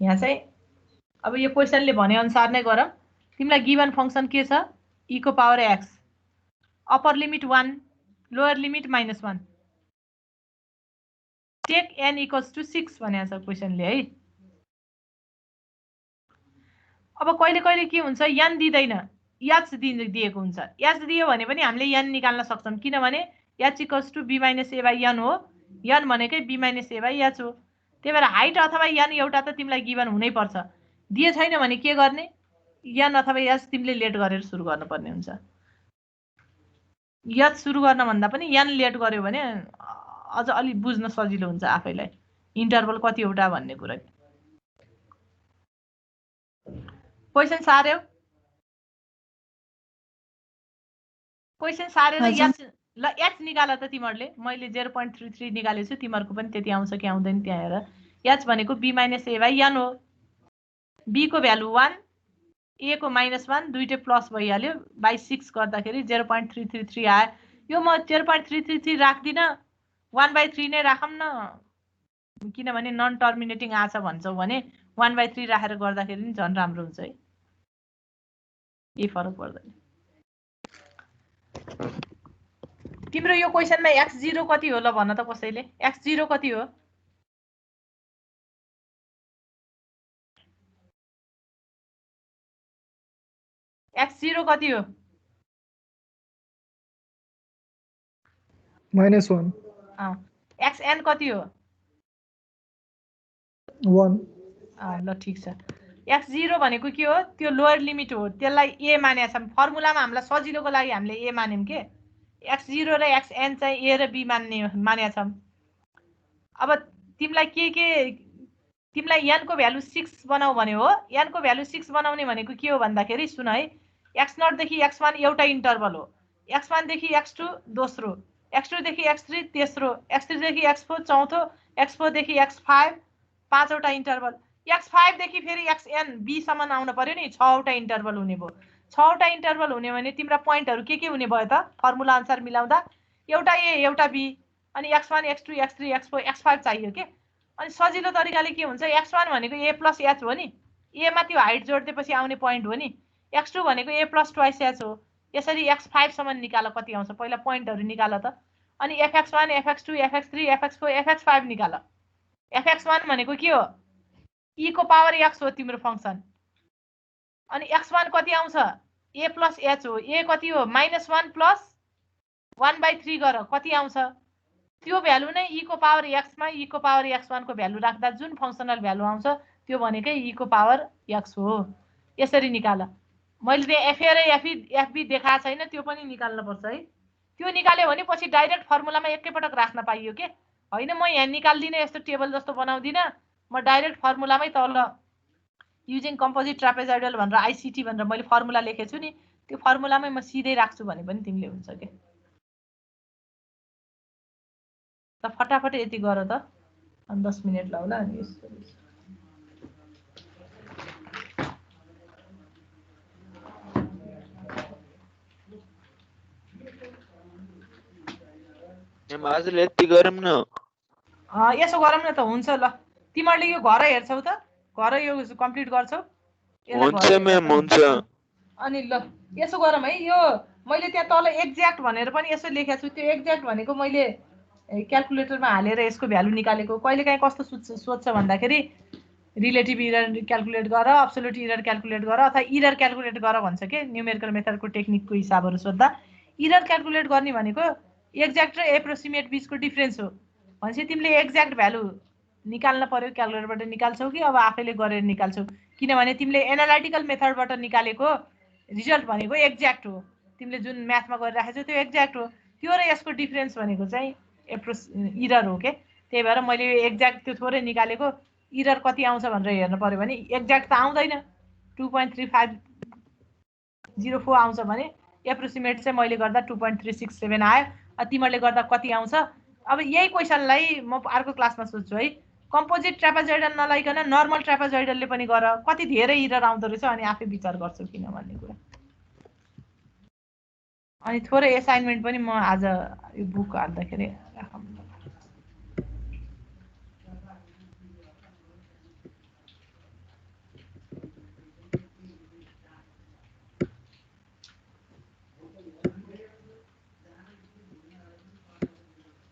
यहाँ चाहिँ अब यो क्वेसनले भने अनुसार नै गरौँ। तिमीलाई गिभन फंक्सन के छ? e को power x, upper limit 1, lower limit -1, take n equals to 6 भनेको छ क्वेसनले है। अब कहिले कहिले के हुन्छ n दिँदैन h दिएको हुन्छ h दियो भने पनि हामीले n निकाल्न सक्छौं किनभने h equals to b minus a by n हो n भनेकै b minus a by h हो त्यही भएर हाइट अथवा n एउटा त तिमीलाई गिभन हुनै पर्छ दिए छैन भने के गर्ने n अथवा h तिमीले लेट गरेर सुरु गर्नुपर्ने हुन्छ h सुरु गर्न भन्दा पनि n लेट गर्यो भने अझ अलि बुझ्न सजिलो हुन्छ आफैलाई इन्टरभल कतिवटा भन्ने कुरा क्वेशन सार्यो क्वेशन सारेर ल h निकाल त तिमीहरुले मैले 0.33 निकालेछु तिमीहरुको पनि त्यति आउँछ कि आउँदैन त्यहाँ हेर h भनेको b - a बाइ n हो b को भ्यालु 1 a को -1 दुईटै प्लस भइहाल्यो बाइ 6 गर्दाखेरि 0.333 आयो यो म 0.333 राख्दिन 1/3 नै राखौं न किनभने नन टर्मिनेटिङ आछ भन्छौ भने 1/3 राखेर गर्दाखेरि नि झन् राम्रो हुन्छ है यही फरक पर्दैन तिम्रो यो क्वेशनमा x0 कति हो ल भन्न त कसैले x0 कति हो x0 कति हो -1 xn कति हो 1 ल ठीक छ x0 भनेको के हो त्यो लोयर लिमिट हो त्यसलाई a मानेका छौं फर्मुलामा हामीलाई सजिलोको लागि हामीले a मान्यौं के x0 र xn चाहिँ a र b मानेका छौं अब तिमीलाई तिमीलाई n को भ्यालु 6 बनाऊ भने हो n को भ्यालु 6 बनाउने भनेको के हो भन्दाखेरि सुन है x0 देखि x1 एउटा इन्टरभल हो x1 देखि x2 दोस्रो x2 देखि x3 तेस्रो x3 देखि x4 चौथो x4 देखि x5 पाँचवटा इन्टरभल x5 देखि फेरि xn b सम्म आउन पर्यो नि 6 वटा इन्टरभल हुने भयो 6 वटा इन्टरभल हुने भने तिम्रो प्वाइन्टहरु के हुने भयो त फर्मुला अनुसार मिलाउँदा एउटा a एउटा b अनि x1 x2 x3 x4 x5 चाहियो के अनि सजिलो तरिकाले के हुन्छ x1 भनेको a + h हो नि a मा त्यो हाइट जोड्दिएपछि आउने प्वाइन्ट हो नि x2 भनेको a + 2h हो यसरी x5 सम्म निकाल कति आउँछ पहिला प्वाइन्टहरु निकाल त अनि fx1 fx2 fx3 fx4 fx5 निकाल fx1 भनेको के हो e को पावर x हो तिम्रो फंक्सन अनि x1 कति आउँछ a + h हो a कति हो -1 + 1/3 गर कति आउँछ त्यो भ्यालु नै e को पावर x मा e को पावर x1 को भ्यालु राख्दा जुन फंक्सनल भ्यालु आउँछ त्यो भनेकै e को पावर x हो यसरी निकाल मैले त्यहाँ fa र fb देखाएको छैन त्यो पनि निकाल्न पर्छ है त्यो निकाल्यो भने पछि डाइरेक्ट फर्मुलामा एकैपटक राख्न पाइयो के हैन म यहाँ निकाल्दिन यस्तो टेबल जस्तो बनाउँदिन म डाइरेक्ट फर्मुलामै तल युजिङ कम्पोजिट ट्रापेजोइडल भनेर आईसीटी भनेर मैले फर्मुला लेखेको छु नि त्यो फर्मुलामै म सिधै राख्छु भने पनि तिमीले हुन्छ के त फटाफट यति गर त अनि 10 मिनेट लाउला अनि यसो आजले यति गरौँ न यसो गरौँ न त हुन्छ ल तिमीहरुले यो घर हेर्छौ त घर यो कम्प्लिट गर्छौ हुन्छ म्याम हुन्छ अनि ल यसो गरौँ है यो मैले त्यहाँ तल एक्ज्याक्ट भनेर पनि यसो लेखेको छु त्यो एक्ज्याक्ट भनेको मैले क्याल्कुलेटरमा हालेर यसको भ्यालु निकालेको कहिलेकाहीँ कस्तो सोध्छ भन्दाखेरि रिलेटिभ इरर क्याल्कुलेट गर अब्सोल्युट इरर क्याल्कुलेट गर अथवा इरर क्याल्कुलेट गर भन्छ के न्युमेरिकल मेथडको टेक्निकको हिसाबहरु सोध्दा इरर क्याल्कुलेट गर्ने भनेको एक्ज्याक्ट र एप्रोक्सिमेट बीचको डिफरेन्स हो भनेपछि तिमीले एक्ज्याक्ट भ्यालु निकाल्न पर्यो क्याल्कुलेटरबाट निकाल्छौ कि अब आफैले गरेर निकाल्छौ किनभने तिमीले एनालाइटिकल मेथडबाट निकालेको रिजल्ट भनेको एक्ज्याक्ट हो तिमीले जुन म्याथमा गरिराखेछौ त्यो एक्ज्याक्ट हो त्यो र यसको डिफरेन्स भनेको चाहिँ इरर हो के त्यही भएर मैले यो एक्ज्याक्ट त्यो थोरै निकालेको इरर कति आउँछ भनेर हेर्न पर्यो भने एक्ज्याक्ट त आउँदैन 2.3504 आउँछ भने एप्रोक्सिमेट चाहिँ मैले गर्दा 2.367 आयो तिमीहरुले गर्दा कति आउँछ अब यही क्वेशनलाई म अर्को क्लासमा सोध्छु है कम्पोजिट ट्रापेजोइडल नलाइकन नर्मल ट्रापेजोइडलले पनि गर कति धेरै इरर आउँदो रहेछ अनि आफै विचार गर्छु किन भन्ने कुरा अनि थोरै असाइनमेन्ट पनि म आज यो बुक हाल्दाखेरि राखौँ